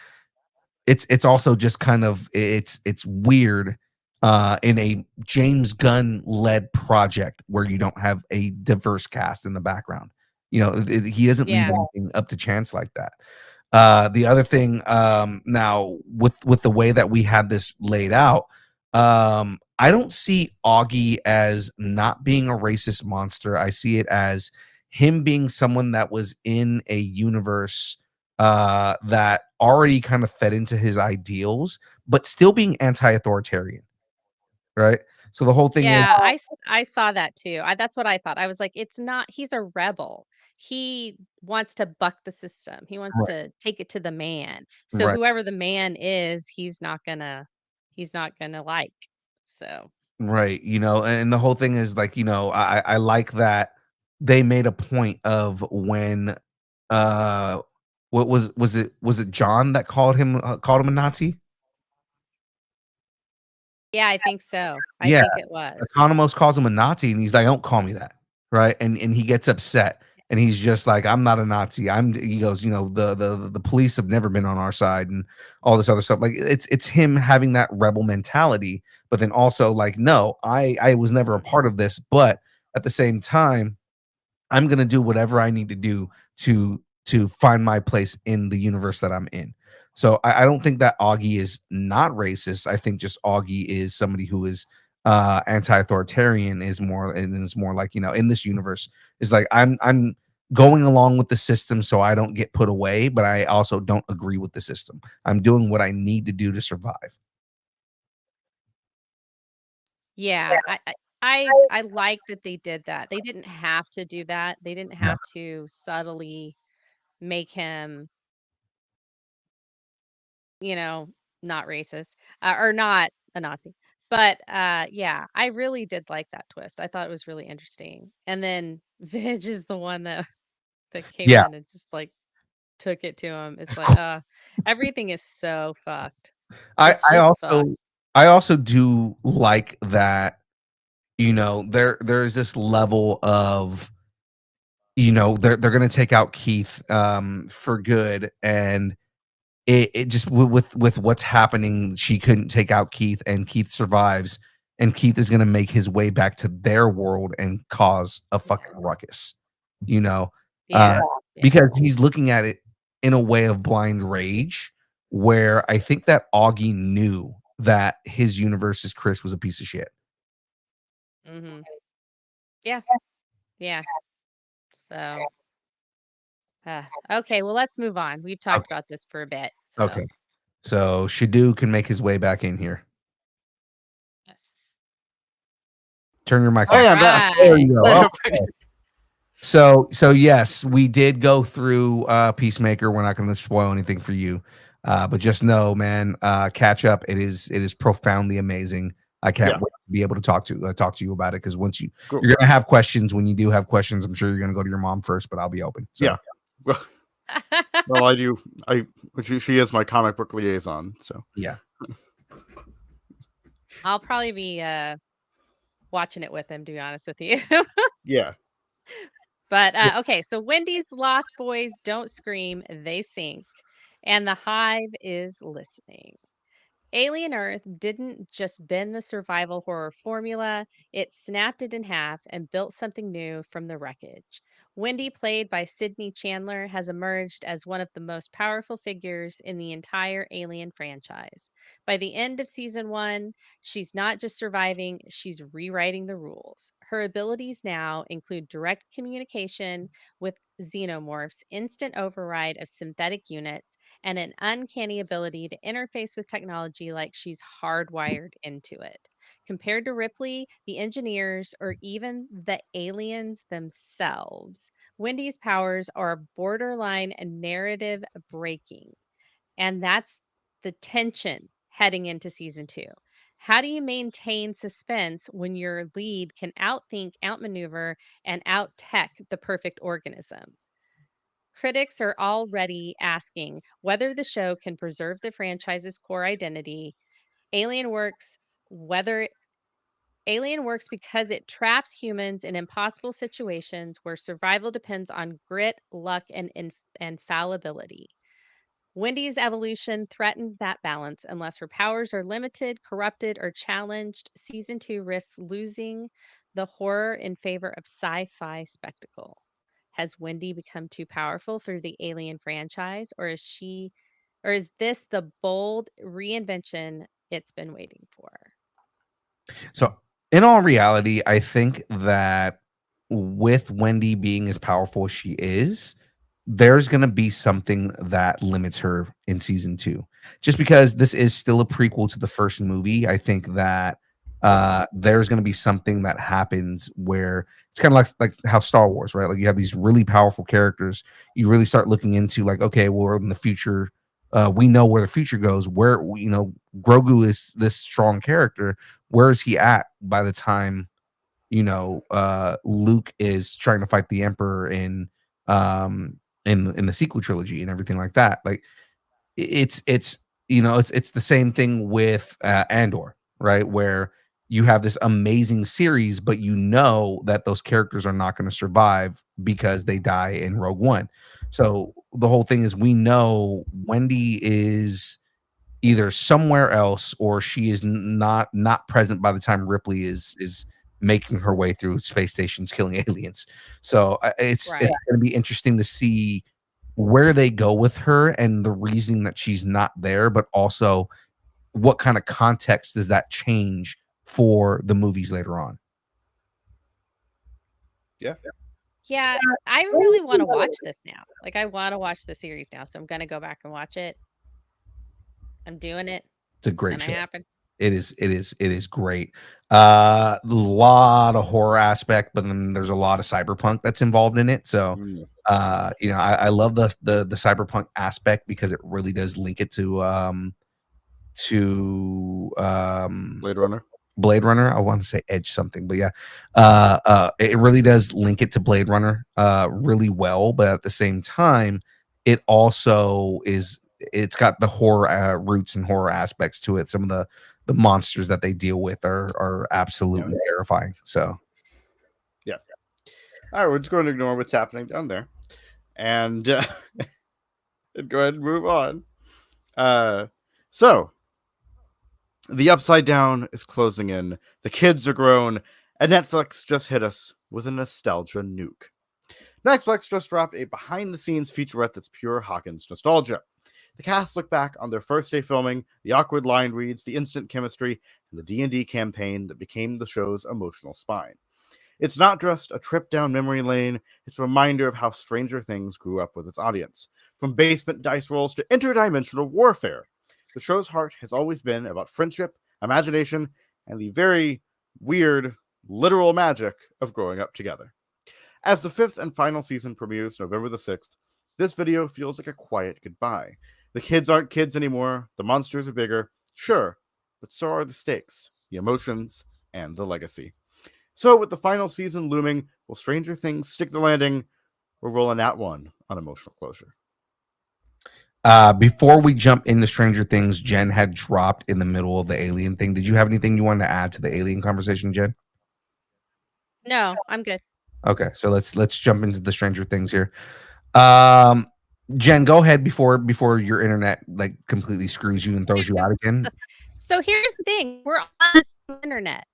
it's also just kind of it's weird in a James Gunn led project where you don't have a diverse cast in the background. He doesn't leave anything up to chance like that. The other thing, now with the way that we had this laid out, I don't see Augie as not being a racist monster. I see it as him being someone that was in a universe that already kind of fed into his ideals, but still being anti-authoritarian, right? So the whole thing is I saw that too. That's what I thought. I was like, it's not. He's a rebel. He wants to buck the system. He wants right, to take it to the man. So right, whoever the man is, he's not gonna like. So right. And the whole thing is like, I like that they made a point of when uh what was it John that called him a Nazi? yeah, I think so. I Yeah, think it was. Economos calls him a Nazi, and he's like, "Don't call me that," right? And he gets upset, and he's just like, "I'm not a Nazi." He goes, the police have never been on our side, and all this other stuff. Like it's him having that rebel mentality, but then also like, no, I was never a part of this, but at the same time, I'm gonna do whatever I need to do to find my place in the universe that I'm in. So I don't think that Augie is not racist. I think just Augie is somebody who is anti-authoritarian, is more like, in this universe is like I'm going along with the system so I don't get put away, but I also don't agree with the system. I'm doing what I need to do to survive. Yeah, I like that they did that. They didn't have to do that. They didn't Yeah. have to subtly make him, you know, not racist, or not a Nazi. But yeah, I really did like that twist. I thought it was really interesting. And then Vidge is the one that came Yeah. in and just like took it to him. It's like, everything is so fucked. I, It's I just fucked. also I also do like that, there's this level of, they're gonna take out Keith for good, and it just with what's happening, she couldn't take out Keith, and Keith survives, and Keith is gonna make his way back to their world and cause a fucking ruckus, you know, uh, Yeah. Yeah. because he's looking at it in a way of blind rage, where I think that Augie knew that his universe's Chris was a piece of shit. Hmm. Yeah. Yeah. So, okay. Well, let's move on. We've talked Okay. about this for a bit. So, Okay. So SHDU can make his way back in here. yes. Turn your mic Oh on. yeah, I'm back. There you go. Right. Okay. So yes, we did go through Peacemaker. We're not going to spoil anything for you, but just know, man, catch up. It is profoundly amazing. I can't Yeah. wait to be able to talk to you about it, because once Cool. you're gonna have questions. When you do have questions, I'm sure you're gonna go to your mom first, but I'll be open. So. Yeah. Well, I do. She is my comic book liaison. So Yeah. I'll probably be watching it with him, to be honest with you. yeah. But okay, so Wendy's Lost Boys don't scream, they sink. And the Hive is listening. Alien Earth didn't just bend the survival horror formula, it snapped it in half and built something new from the wreckage. Wendy, played by Sydney Chandler, has emerged as one of the most powerful figures in the entire Alien franchise. By the end of season one, she's not just surviving, she's rewriting the rules. Her abilities now include direct communication with xenomorphs, instant override of synthetic units, and an uncanny ability to interface with technology like she's hardwired into it. Compared to Ripley, the engineers, or even the aliens themselves, Wendy's powers are borderline narrative breaking. And that's the tension heading into season 2? How do you maintain suspense when your lead can outthink, outmaneuver, and out-tech the perfect organism? Critics are already asking whether the show can preserve the franchise's core identity. Alien works whether Alien works because it traps humans in impossible situations where survival depends on grit, luck, and fallibility. Wendy's evolution threatens that balance unless her powers are limited, corrupted, or challenged. Season 2 risks losing the horror in favor of sci-fi spectacle. Has Wendy become too powerful through the Alien franchise, or is this the bold reinvention it's been waiting for? So, in all reality, I think that with Wendy being as powerful as she is, there's going to be something that limits her in season 2. Just because this is still a prequel to the first movie, I think that there's going to be something that happens where it's kind of like how Star Wars, right? Like you have these really powerful characters. You really start looking into like, okay, well, in the future, we know where the future goes. Where Grogu is this strong character. Where is he at by the time Luke is trying to fight the Emperor in the sequel trilogy and everything like that? Like it's the same thing with Andor, right? Where you have this amazing series, but you know that those characters are not going to survive because they die in Rogue One. So the whole thing is we know Wendy is either somewhere else or she is not present by the time Ripley is making her way through space stations killing aliens. So it's Right. going to be interesting to see where they go with her and the reason that she's not there, but also what kind of context does that change for the movies later on. Yeah. Yeah, I really want to watch this now. Like, I want to watch the series now, so I'm gonna go back and watch it. I'm doing it. It's a great Gonna show. happen. It is great. A lot of horror aspect, but then there's a lot of cyberpunk that's involved in it. So I love the cyberpunk aspect because it really does link it to Blade Runner. I want to say Edge something, but yeah, it really does link it to Blade Runner really well. But at the same time, it also it's got the horror roots and horror aspects to it. Some of the monsters that they deal with are absolutely terrifying. So yeah. All right, we're just going to ignore what's happening down there and go ahead and move on. So the Upside Down is closing in. The kids are grown, and Netflix just hit us with a nostalgia nuke. Netflix just dropped a behind-the-scenes featurette that's pure Hawkins nostalgia. The cast look back on their first day filming, the awkward line reads, the instant chemistry, and the D&D campaign that became the show's emotional spine. It's not just a trip down memory lane, it's a reminder of how Stranger Things grew up with its audience. From basement dice rolls to interdimensional warfare, the show's heart has always been about friendship, imagination, and the very weird, literal magic of growing up together. As the 5th and final season premieres November the 6th, this video feels like a quiet goodbye. The kids aren't kids anymore, the monsters are bigger, sure, but so are the stakes, the emotions, and the legacy. So with the final season looming, will Stranger Things stick the landing or roll a nat one on emotional closure? Before we jump into Stranger Things, Jen had dropped in the middle of the alien thing. Did you have anything you wanted to add to the alien conversation, Jen? No, I'm good. Okay, so let's jump into the Stranger Things here. Jen, go ahead before your internet like completely screws you and throws you out again. So here's the thing: we're on the same internet.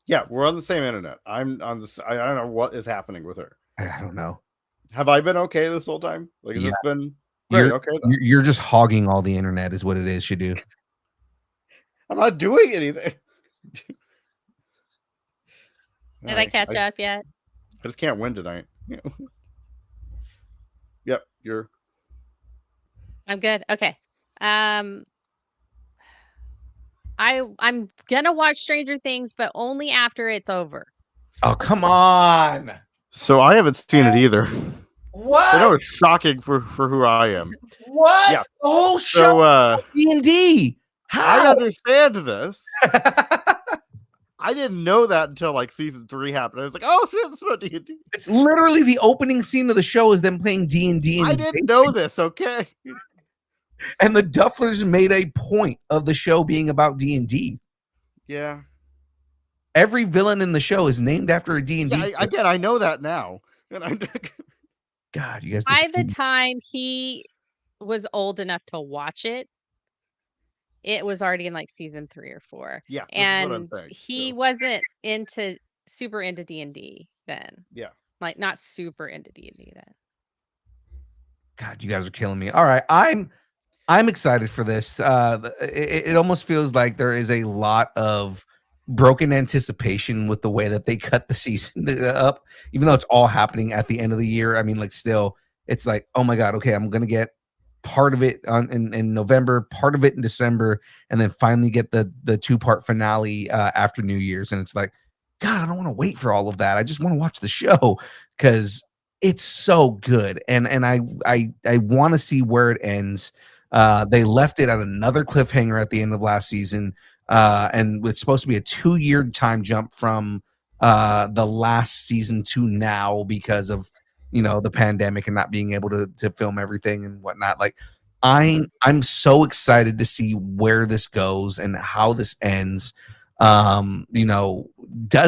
Yeah, we're on the same internet. I'm on this. I don't know what is happening with her. I don't know. Have I been okay this whole time? Like, has this been great? You're, okay, then. You're just hogging all the internet, is what it is. You do. I'm not doing anything. Did I catch up yet? I just can't win tonight. Yep, I'm good. Okay. I'm gonna watch Stranger Things, but only after it's over. Oh, come on. So I haven't seen it either. What? I know it's shocking for who I am. What? Yeah. The whole show So D&D. I How? understand this. I didn't know that until like season 3 happened. I was like, oh shit, this is about D&D. It's literally the opening scene of the show is them playing D&D. I didn't know this, okay? And the Dufflers made a point of the show being about D&D. Yeah. Every villain in the show is named after a D&D. Yeah, again, I know that now. And God, you guys. By the time he was old enough to watch it, it was already in like season 3 or 4. Yeah, and he wasn't super into D&D then. Yeah. Like not super into D&D then. God, you guys are killing me. All right, I'm excited for this. It almost feels like there is a lot of broken anticipation with the way that they cut the season up, even though it's all happening at the end of the year. I mean, like, still, it's like, oh my God, okay, I'm gonna get part of it in November, part of it in December, and then finally get the 2-part finale after New Year's. And it's like, God, I don't want to wait for all of that. I just want to watch the show because it's so good, and I want to see where it ends. They left it at another cliffhanger at the end of last season, and it's supposed to be a 2-year time jump from the last season to now because of the pandemic and not being able to film everything and whatnot. Like, I'm so excited to see where this goes and how this ends. Does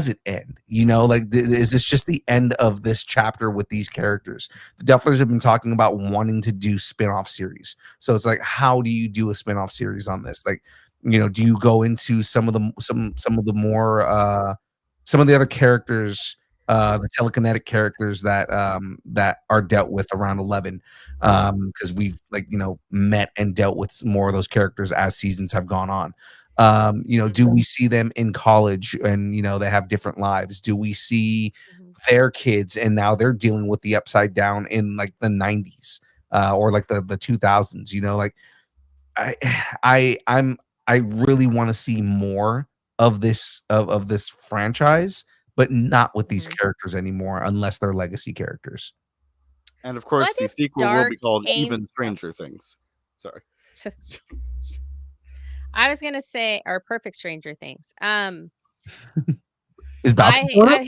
it end? Like, is this just the end of this chapter with these characters? The Dufflers have been talking about wanting to do spin-off series. So it's like, how do you do a spin-off series on this? Like, do you go into some of the other characters, the telekinetic characters that are dealt with around 11, because we've met and dealt with more of those characters as seasons have gone on. Do we see them in college and they have different lives? Do we see their kids and now they're dealing with the upside down in like the 90s or like the 2000s? Like, I really want to see more of this of this franchise, but not with these characters anymore unless they're legacy characters. And of course, What the if sequel will Dark be called Even Angel- Stranger Things. Sorry. I was gonna say, or Perfect Stranger Things. Is Balthazar?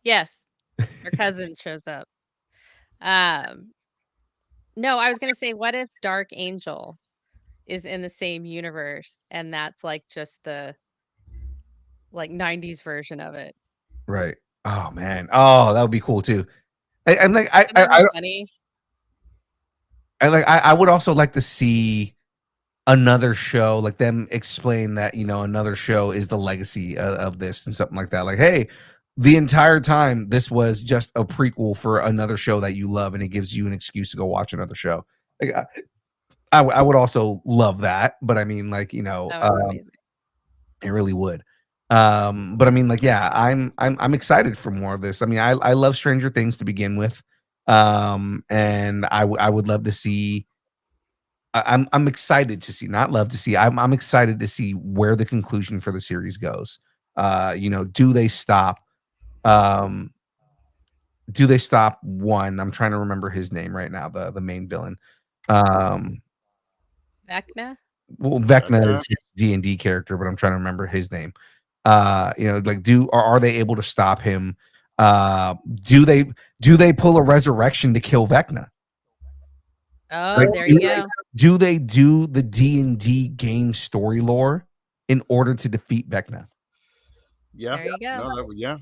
Yes, her cousin shows up. No, I was gonna say, what if Dark Angel is in the same universe and that's like just the 90s version of it? Right. Oh man. Oh, that would be cool too. I'm like, Wouldn't that be funny? I would also like to see another show, like them explain that another show is the legacy of this and something like that. Like, hey, the entire time this was just a prequel for another show that you love, and it gives you an excuse to go watch another show. Like, I would also love that, but I mean, like, it really would. But I mean, like, yeah, I'm excited for more of this. I mean, I love Stranger Things to begin with, and I would love to see. I'm excited to see, not love to see. I'm excited to see where the conclusion for the series goes. Do they stop? Do they stop one? I'm trying to remember his name right now. The main villain. Vecna. Well, Vecna is his D&D character, but I'm trying to remember his name. Like, are they able to stop him? Do they pull a resurrection to kill Vecna? Oh, Like, there you go. Do they do the D&D game story lore in order to defeat Vecna? Yeah. There you go. No,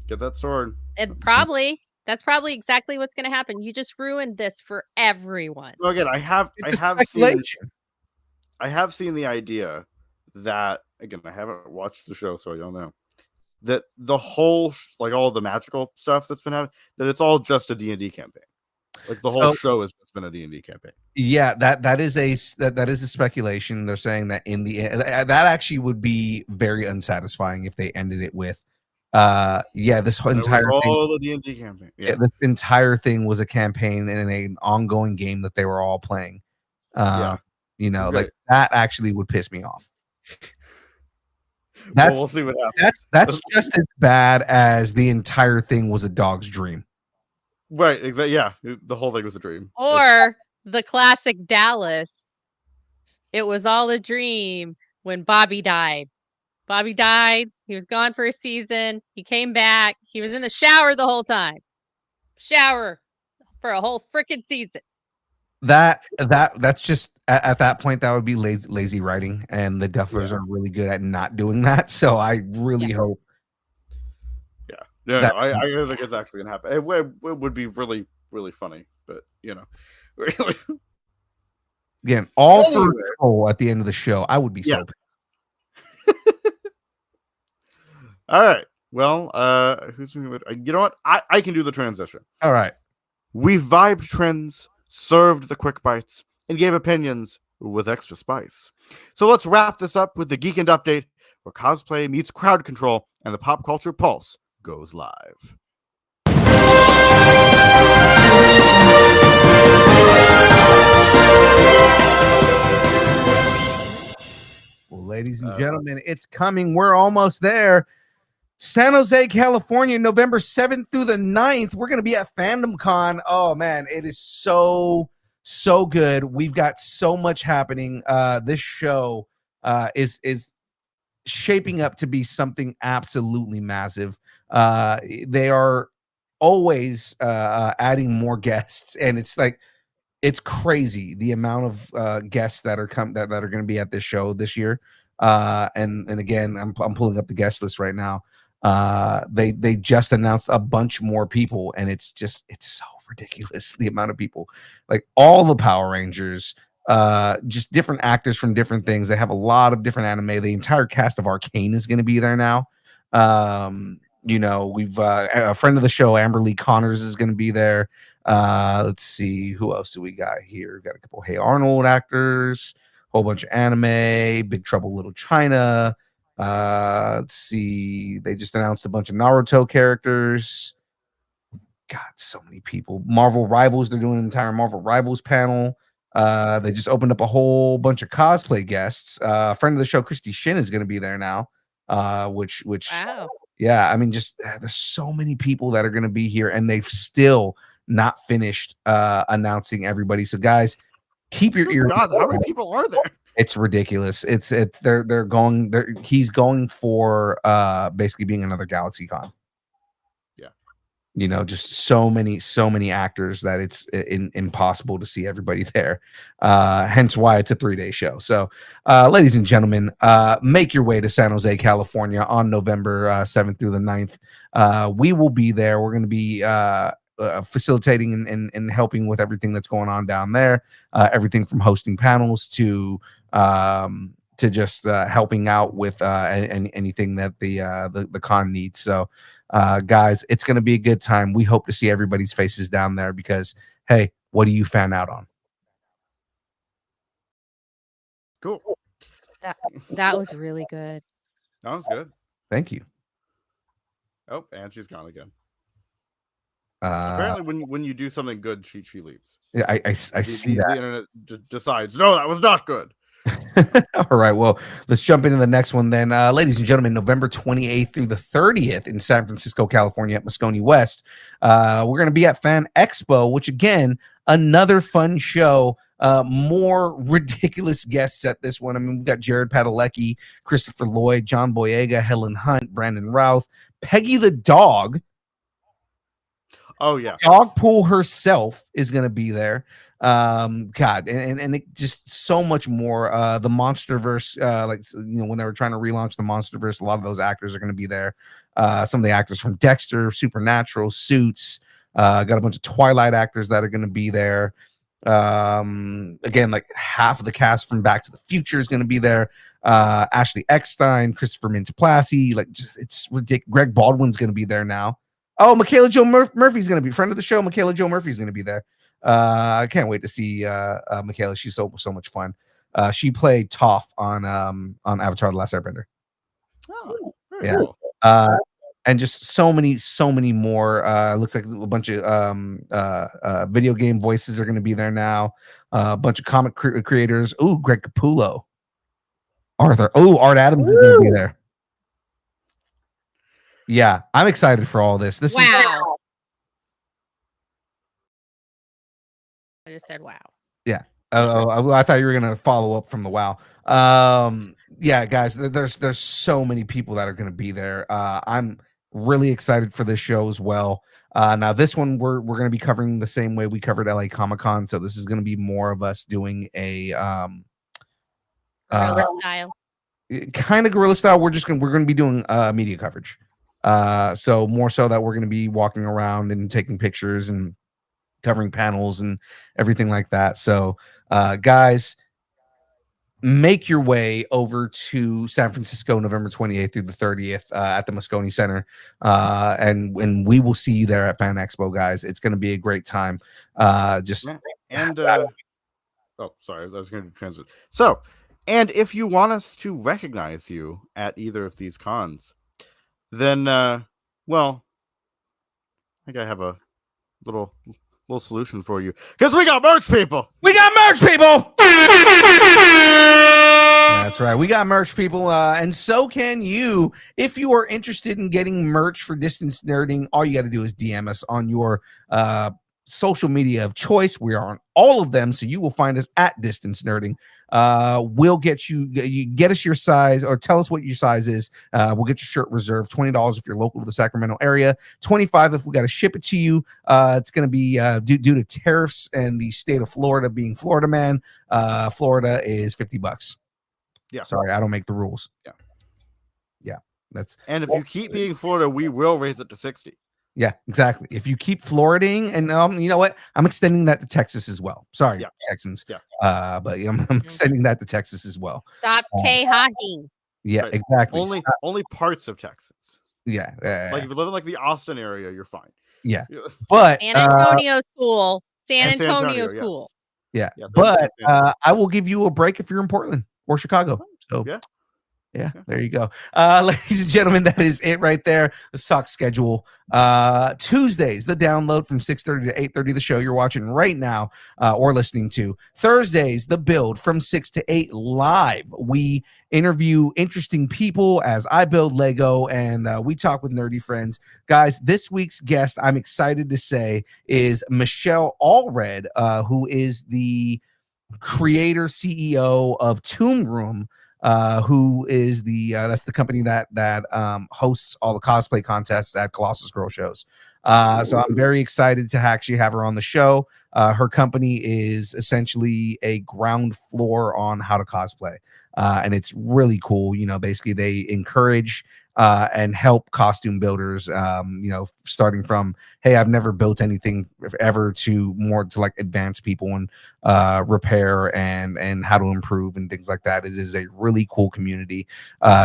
get that sword. That's probably exactly what's going to happen. You just ruined this for everyone. Well, again, I have seen the idea that, again, I haven't watched the show, so I don't know, that the whole, like, all the magical stuff that's been happening, that it's all just a D&D campaign. Like, the whole show has just been a D&D campaign. Yeah, that is a speculation. They're saying that in the end, that actually would be very unsatisfying if they ended it with, this whole entire thing, all a D&D campaign. Yeah, this entire thing was a campaign and an ongoing game that they were all playing. Like, that actually would piss me off. We'll see what happens. That's just as bad as the entire thing was a dog's dream. Right, exactly. Yeah, the whole thing was a dream. Or the classic Dallas. It was all a dream when Bobby died. Bobby died. He was gone for a season. He came back. He was in the shower the whole time. Shower for a whole freaking season. That's just at that point that would be lazy writing, and the Duffers are really good at not doing that. So I really hope. Yeah, I don't think it's actually gonna happen. It would be really, really funny, but really. Again, all for control at the end of the show. I would be so pissed. All right. Well, who's you know what? I can do the transition. All right. We vibed trends, served the quick bites, and gave opinions with extra spice. So let's wrap this up with the Geekend Update, where cosplay meets crowd control and the pop culture pulse goes live. Well, ladies and gentlemen, it's coming. We're almost there. San Jose, California, November 7th through the 9th. We're going to be at Fandom Con. Oh, man, it is so good. We've got so much happening. This show is shaping up to be something absolutely massive. They are always adding more guests, and it's crazy the amount of guests that are that are going to be at this show this year. And again, I'm pulling up the guest list right now. They just announced a bunch more people, and it's so ridiculous the amount of people. Like all the Power Rangers, just different actors from different things. They have a lot of different anime. The entire cast of Arcane is going to be there now. We've a friend of the show, Amber Lee Connors, is going to be there. Let's see, who else do we got here? Got a couple Hey Arnold actors, whole bunch of anime, Big Trouble Little China. Let's see, they just announced a bunch of Naruto characters. God, so many people. Marvel Rivals, they're doing an entire Marvel Rivals panel. They just opened up a whole bunch of cosplay guests. Friend of the show, Christy Shin, is going to be there now. Which wow. Yeah, I mean, just there's so many people that are going to be here, and they've still not finished announcing everybody. So guys, keep your ear. God, how many people are there? It's ridiculous. He's going for basically being another Galaxy Con. Just so many actors that it's impossible to see everybody there. Hence why it's a 3-day show. So, ladies and gentlemen, make your way to San Jose, California on November 7th through the 9th. We will be there. We're going to be facilitating and helping with everything that's going on down there. Everything from hosting panels to just helping out with anything that the con needs. So, guys, it's going to be a good time. We hope to see everybody's faces down there because, hey, what do you fan out on? Cool. That was really good. That was good. Thank you. Oh, and she's gone again. Apparently, when you do something good, she leaves. Yeah, I see that. The internet decides, no, that was not good. All right, well, let's jump into the next one then. Ladies and gentlemen, November 28th through the 30th in San Francisco, California at Moscone West. We're going to be at Fan Expo, which, again, another fun show. More ridiculous guests at this one. I mean, we've got Jared Padalecki, Christopher Lloyd, John Boyega, Helen Hunt, Brandon Routh, Peggy the dog. Oh, yeah. Dogpool herself is going to be there. God, and it just so much more. The Monsterverse, when they were trying to relaunch the Monsterverse, a lot of those actors are going to be there. Some of the actors from Dexter, Supernatural, Suits, got a bunch of Twilight actors that are going to be there. Again, like half of the cast from Back to the Future is going to be there. Ashley Eckstein, Christopher Mintz-Plasse, it's ridiculous. Greg Baldwin's going to be there now. Oh, Michaela Jo Murphy's going to be friend of the show. Michaela Jo Murphy's going to be there. I can't wait to see Michaela. She's so much fun. She played Toph on Avatar: The Last Airbender. Oh, yeah. Cool. And just so many more. Looks like a bunch of video game voices are going to be there now. A bunch of comic creators. Ooh, Greg Capullo. Arthur. Oh, Art Adams is going to be there. Yeah, I'm excited for all this. Wow. I just said wow. Yeah. I thought you were gonna follow up from the WoW. Yeah, guys, there's so many people that are gonna be there. I'm really excited for this show as well. Now this one we're gonna be covering the same way we covered LA Comic Con, so this is gonna be more of us doing a Guerrilla style. kind of guerrilla style. We're gonna be doing media coverage. So more so that we're gonna be walking around and taking pictures and covering panels and everything like that. So, guys, make your way over to San Francisco, November 28th through the 30th at the Moscone Center. And we will see you there at Fan Expo, guys. It's going to be a great time. Oh, sorry, I was going to transit. So, and if you want us to recognize you at either of these cons, then, well, I think I have a little solution for you, because we got merch, people. We got merch, people. That's right. We got merch, people, and so can you. If you are interested in getting merch for Distance Nerding, all you got to do is DM us on your social media of choice. We are on all of them, so you will find us at Distance Nerding. We'll get you get us your size, or tell us what your size is. We'll get your shirt reserved. $20 if you're local to the Sacramento area, $25 if we got to ship it to you. It's going to be due to tariffs and the state of Florida being Florida man. Florida is $50. Yeah, sorry, I don't make the rules. Yeah, that's. And if you keep being Florida, we will raise it to 60. Yeah, exactly. If you keep Floridating, and you know what, I'm extending that to Texas as well. Sorry, Texans. Yeah. But I'm extending that to Texas as well. Stop Tehahi. Yeah, Right. exactly. Only parts of Texas. Yeah. Like if you live in like the Austin area, you're fine. Yeah. But San Antonio school. San and San Antonio Antonio, school. Yeah. Yes, But I will give you a break if you're in Portland or Chicago. So yeah, there you go. Ladies and gentlemen, that is it right there. Let's talk schedule. Tuesdays, the download from 6:30 to 8:30, the show you're watching right now or listening to. Thursdays, the build from 6 to 8 live. We interview interesting people as I build Lego, and we talk with nerdy friends. Guys, this week's guest, I'm excited to say, is Michelle Allred, who is the creator, CEO of Tomb Room. Who is that's the company that hosts all the cosplay contests at Colossus Girl shows. So I'm very excited to actually have her on the show. Her company is essentially a ground floor on how to cosplay, and it's really cool. You know, basically they encourage and help costume builders, starting from, hey, I've never built anything ever, to more to like advanced people and repair and how to improve and things like that. It is a really cool community.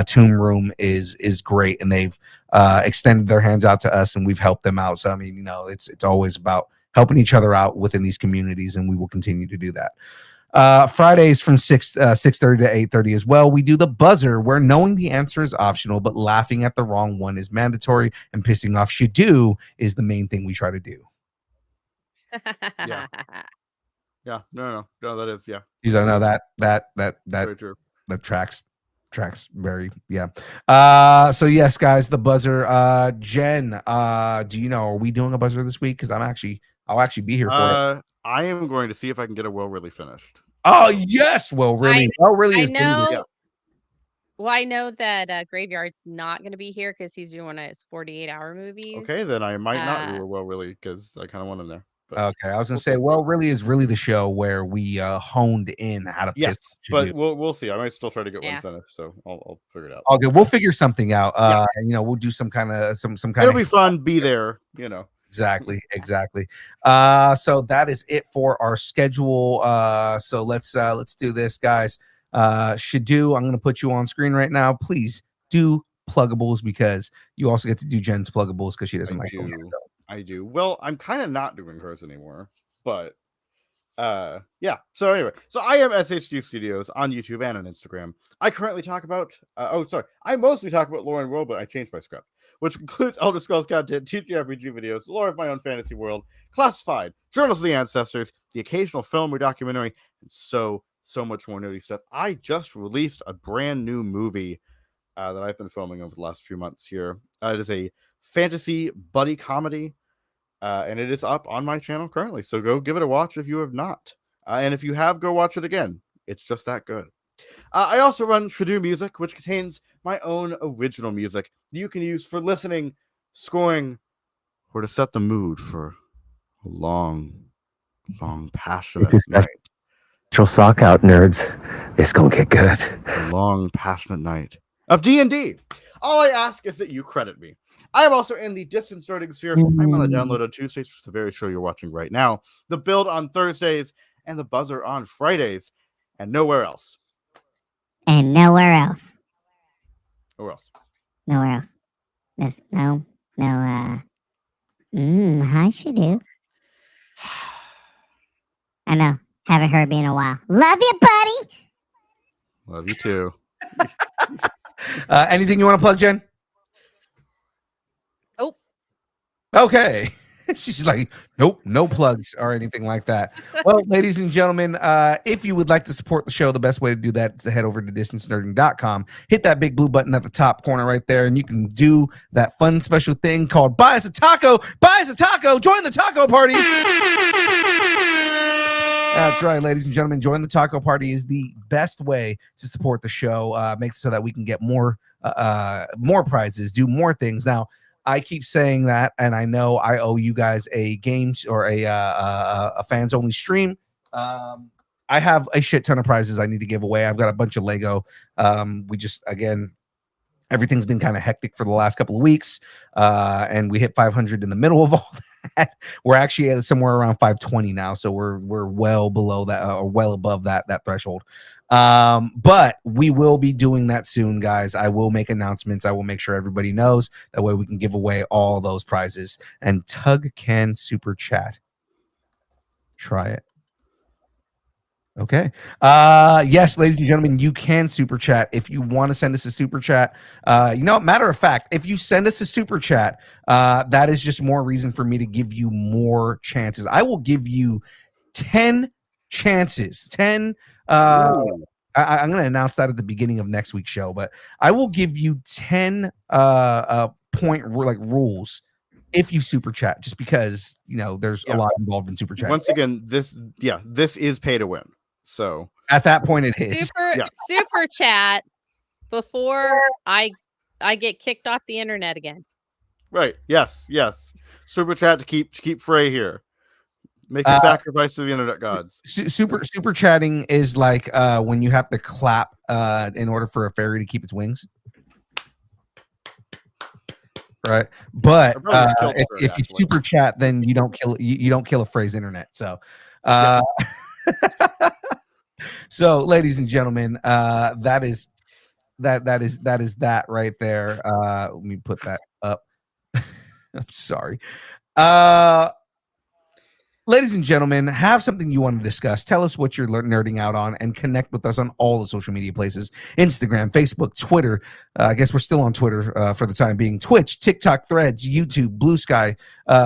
Tomb Room is great, and they've extended their hands out to us, and we've helped them out. So I mean, it's always about helping each other out within these communities, and we will continue to do that. Fridays from 6:30 to 8:30 as well. We do the buzzer, where knowing the answer is optional, but laughing at the wrong one is mandatory, and pissing off SHDU is the main thing we try to do. No, that is I know that very true. That tracks very so yes, guys, the buzzer. Jen, do you know, are we doing a buzzer this week? Because I'll actually be here for it. I am going to see if I can get a Well Really finished. Oh yes, Well Really is know. Well, I know that Graveyard's not going to be here because he's doing his 48-hour movies. Okay, then I might not do a Well Really, because I kind of want him there. But okay, I was gonna say, Well Really is really the show where we honed in how to piss. But we'll see. I might still try to get one finished, so I'll figure it out. Okay, we'll figure something out. We'll do some kind of some kind. It'll be fun. Be there. Exactly. So that is it for our schedule. So let's do this, guys. SHDU, I'm gonna put you on screen right now. Please do pluggables, because you also get to do Jen's pluggables because she doesn't like them. I do. Well, I'm kind of not doing hers anymore, but so anyway, so I am SHDU Studios on YouTube and on Instagram. I currently talk about I mostly talk about lore and world, but I changed my script, which includes Elder Scrolls content, TTRPG videos, lore of my own fantasy world, classified, journals of the ancestors, the occasional film or documentary, and so much more nerdy stuff. I just released a brand new movie that I've been filming over the last few months here. It is a fantasy buddy comedy, and it is up on my channel currently, so go give it a watch if you have not. And if you have, go watch it again. It's just that good. I also run SHDU Music, which contains my own original music you can use for listening, scoring, or to set the mood for a long, passionate night. Sock out, nerds. It's gonna get good. A long, passionate night of D&D. All I ask is that you credit me. I am also in the Distance Nerding sphere. I'm on the download on Tuesdays, which is the very show you're watching right now. The Build on Thursdays, and the Buzzer on Fridays, and nowhere else. And nowhere else. Nowhere else. Nowhere else. Yes, no, hi, SHDU. I know. Haven't heard me in a while. Love you, buddy. Love you too. Anything you want to plug, Jen? Nope. Okay. She's like, nope, no plugs or anything like that. Well, ladies and gentlemen, if you would like to support the show, the best way to do that is to head over to distancenerding.com, hit that big blue button at the top corner right there, and you can do that fun special thing called Buy Us a Taco. Buy us a taco. Join the taco party. That's right, ladies and gentlemen. Join the taco party is the best way to support the show. Makes it so that we can get more prizes, do more things. Now, I keep saying that, and I know I owe you guys a games or a fans only stream. I have a shit ton of prizes I need to give away. I've got a bunch of Lego. Everything's been kind of hectic for the last couple of weeks, and we hit 500 in the middle of all that. We're actually at somewhere around 520 now, so we're well below that or well above that threshold. But we will be doing that soon, guys. I will make announcements. I will make sure everybody knows. That way we can give away all those prizes. And Tug can super chat. Try it. Okay. Yes, ladies and gentlemen, you can super chat if you want to send us a super chat. Matter of fact, if you send us a super chat, that is just more reason for me to give you more chances. I will give you 10 chances. 10 I'm going to announce that at the beginning of next week's show, but I will give you 10 rules if you super chat, just because there's a lot involved in super chat. Once again, this is pay to win. So at that point, it is super chat before I get kicked off the internet again. Right? Yes. Super chat to keep Fray here. Make a sacrifice to the internet gods. Super chatting is like when you have to clap in order for a fairy to keep its wings. Right, but if you super chat, then you don't kill a Fray's internet. So, so ladies and gentlemen, that is that right there. Let me put that up. I'm sorry. Ladies and gentlemen, have something you want to discuss. Tell us what you're nerding out on and connect with us on all the social media places. Instagram, Facebook, Twitter. I guess we're still on Twitter for the time being. Twitch, TikTok, Threads, YouTube, Blue Sky,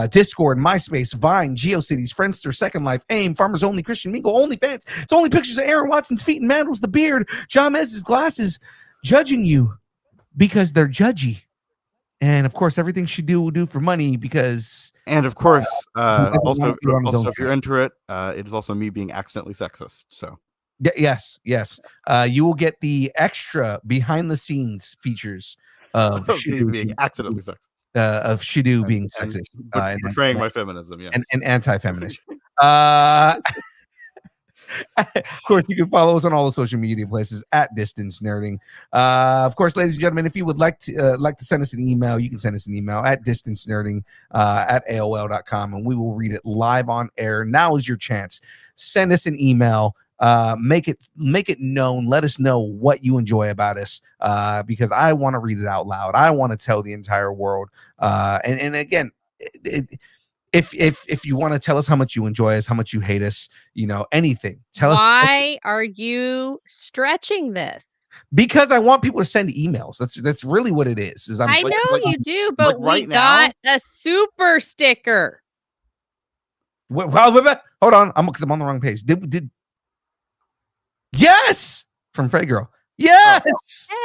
Discord, MySpace, Vine, GeoCities, Friendster, Second Life, AIM, Farmers Only, Christian Mingle, OnlyFans. It's only pictures of Aaron Watson's feet and Mandels, the beard, John Mez's glasses, judging you because they're judgy. And of course, everything do for money because... And of course, also if you're into it, it is also me being accidentally sexist. So yes, you will get the extra behind the scenes features of SHDU being accidentally sexist. Of SHDU being sexist, betraying my feminism, and anti-feminist. Of course, you can follow us on all the social media places at Distance Nerding. Of course, ladies and gentlemen, if you would like to send us an email, you can send us an email at distancenerding at AOL.com, and we will read it live on air. Now is your chance. Send us an email. Make it known. Let us know what you enjoy about us, because I want to read it out loud. I want to tell the entire world. And again, if you want to tell us how much you enjoy us, how much you hate us, anything, tell us. Why are you stretching this? Because I want people to send emails. That's really what it is. I know you do, but we got a super sticker. Hold on, because I'm on the wrong page. Did yes from Fray Girl. Yes. Hey.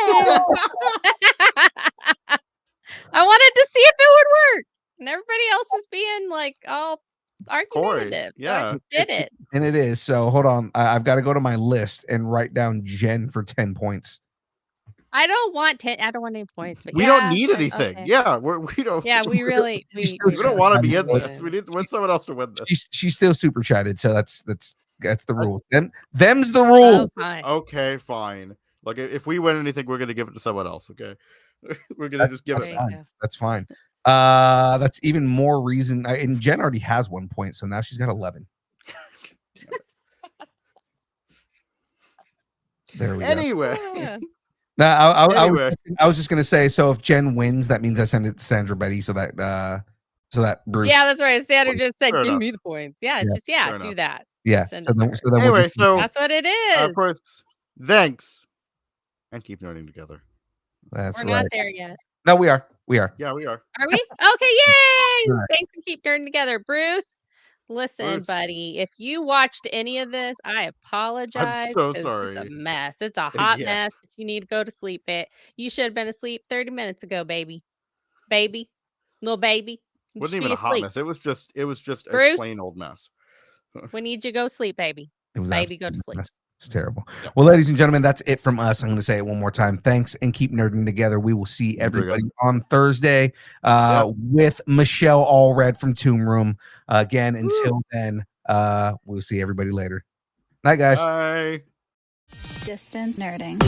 I wanted to see if it would work. And everybody else was being like all argumentative. So I yeah. just did it. And it is. So hold on. I've got to go to my list and write down Jen for 10 points. I don't want 10. I don't want any points. But We don't need but anything. okay. Yeah, we don't. Yeah, we really She's we still We don't want to be super in chatted. this. We need someone else to win this. She's still super chatted. So that's the rule. Them's the rule. Oh, fine. Okay, fine. Like if we win anything, we're gonna give it to someone else. Okay, we're gonna just give There it. you Back. go. That's fine. That's even more reason. And Jen already has 1 point, so now she's got 11. There we go. Anyway, Yeah. Now, Anyway. I was just gonna say. So if Jen wins, that means I send it to Sandra Betty, so that Bruce. Yeah, that's right. Sandra just said, Fair "Give enough. me the points." Yeah, Yeah. just Fair do enough. that. Yeah. Send So it then, there. so then we'll anyway, just, so That's what it of is. course, thanks, and keep nerding together. that's We're right. not there yet. No, we are. We are. Yeah, we are. Are we? Okay, yay! Right. Thanks and keep nerding together. Bruce, listen, Bruce. buddy, if you watched any of this, I apologize. so 'cause It's a sorry. mess. It's a hot Yeah. mess, but you need to go to sleep. You should have been asleep 30 minutes ago, baby. Baby. Little baby. You Wasn't should even be a hot asleep. mess. It was just a Bruce? plain old mess. We need you to go sleep, baby. It was Baby, go to absolutely sleep. mess. It's terrible. Yeah. Well, ladies and gentlemen, that's it from us. I'm going to say it one more time. Thanks and keep nerding together. We will see everybody on Thursday with Michelle Allred from Tomb Room. Again, until then, we'll see everybody later. Night, guys. Bye. Distance nerding.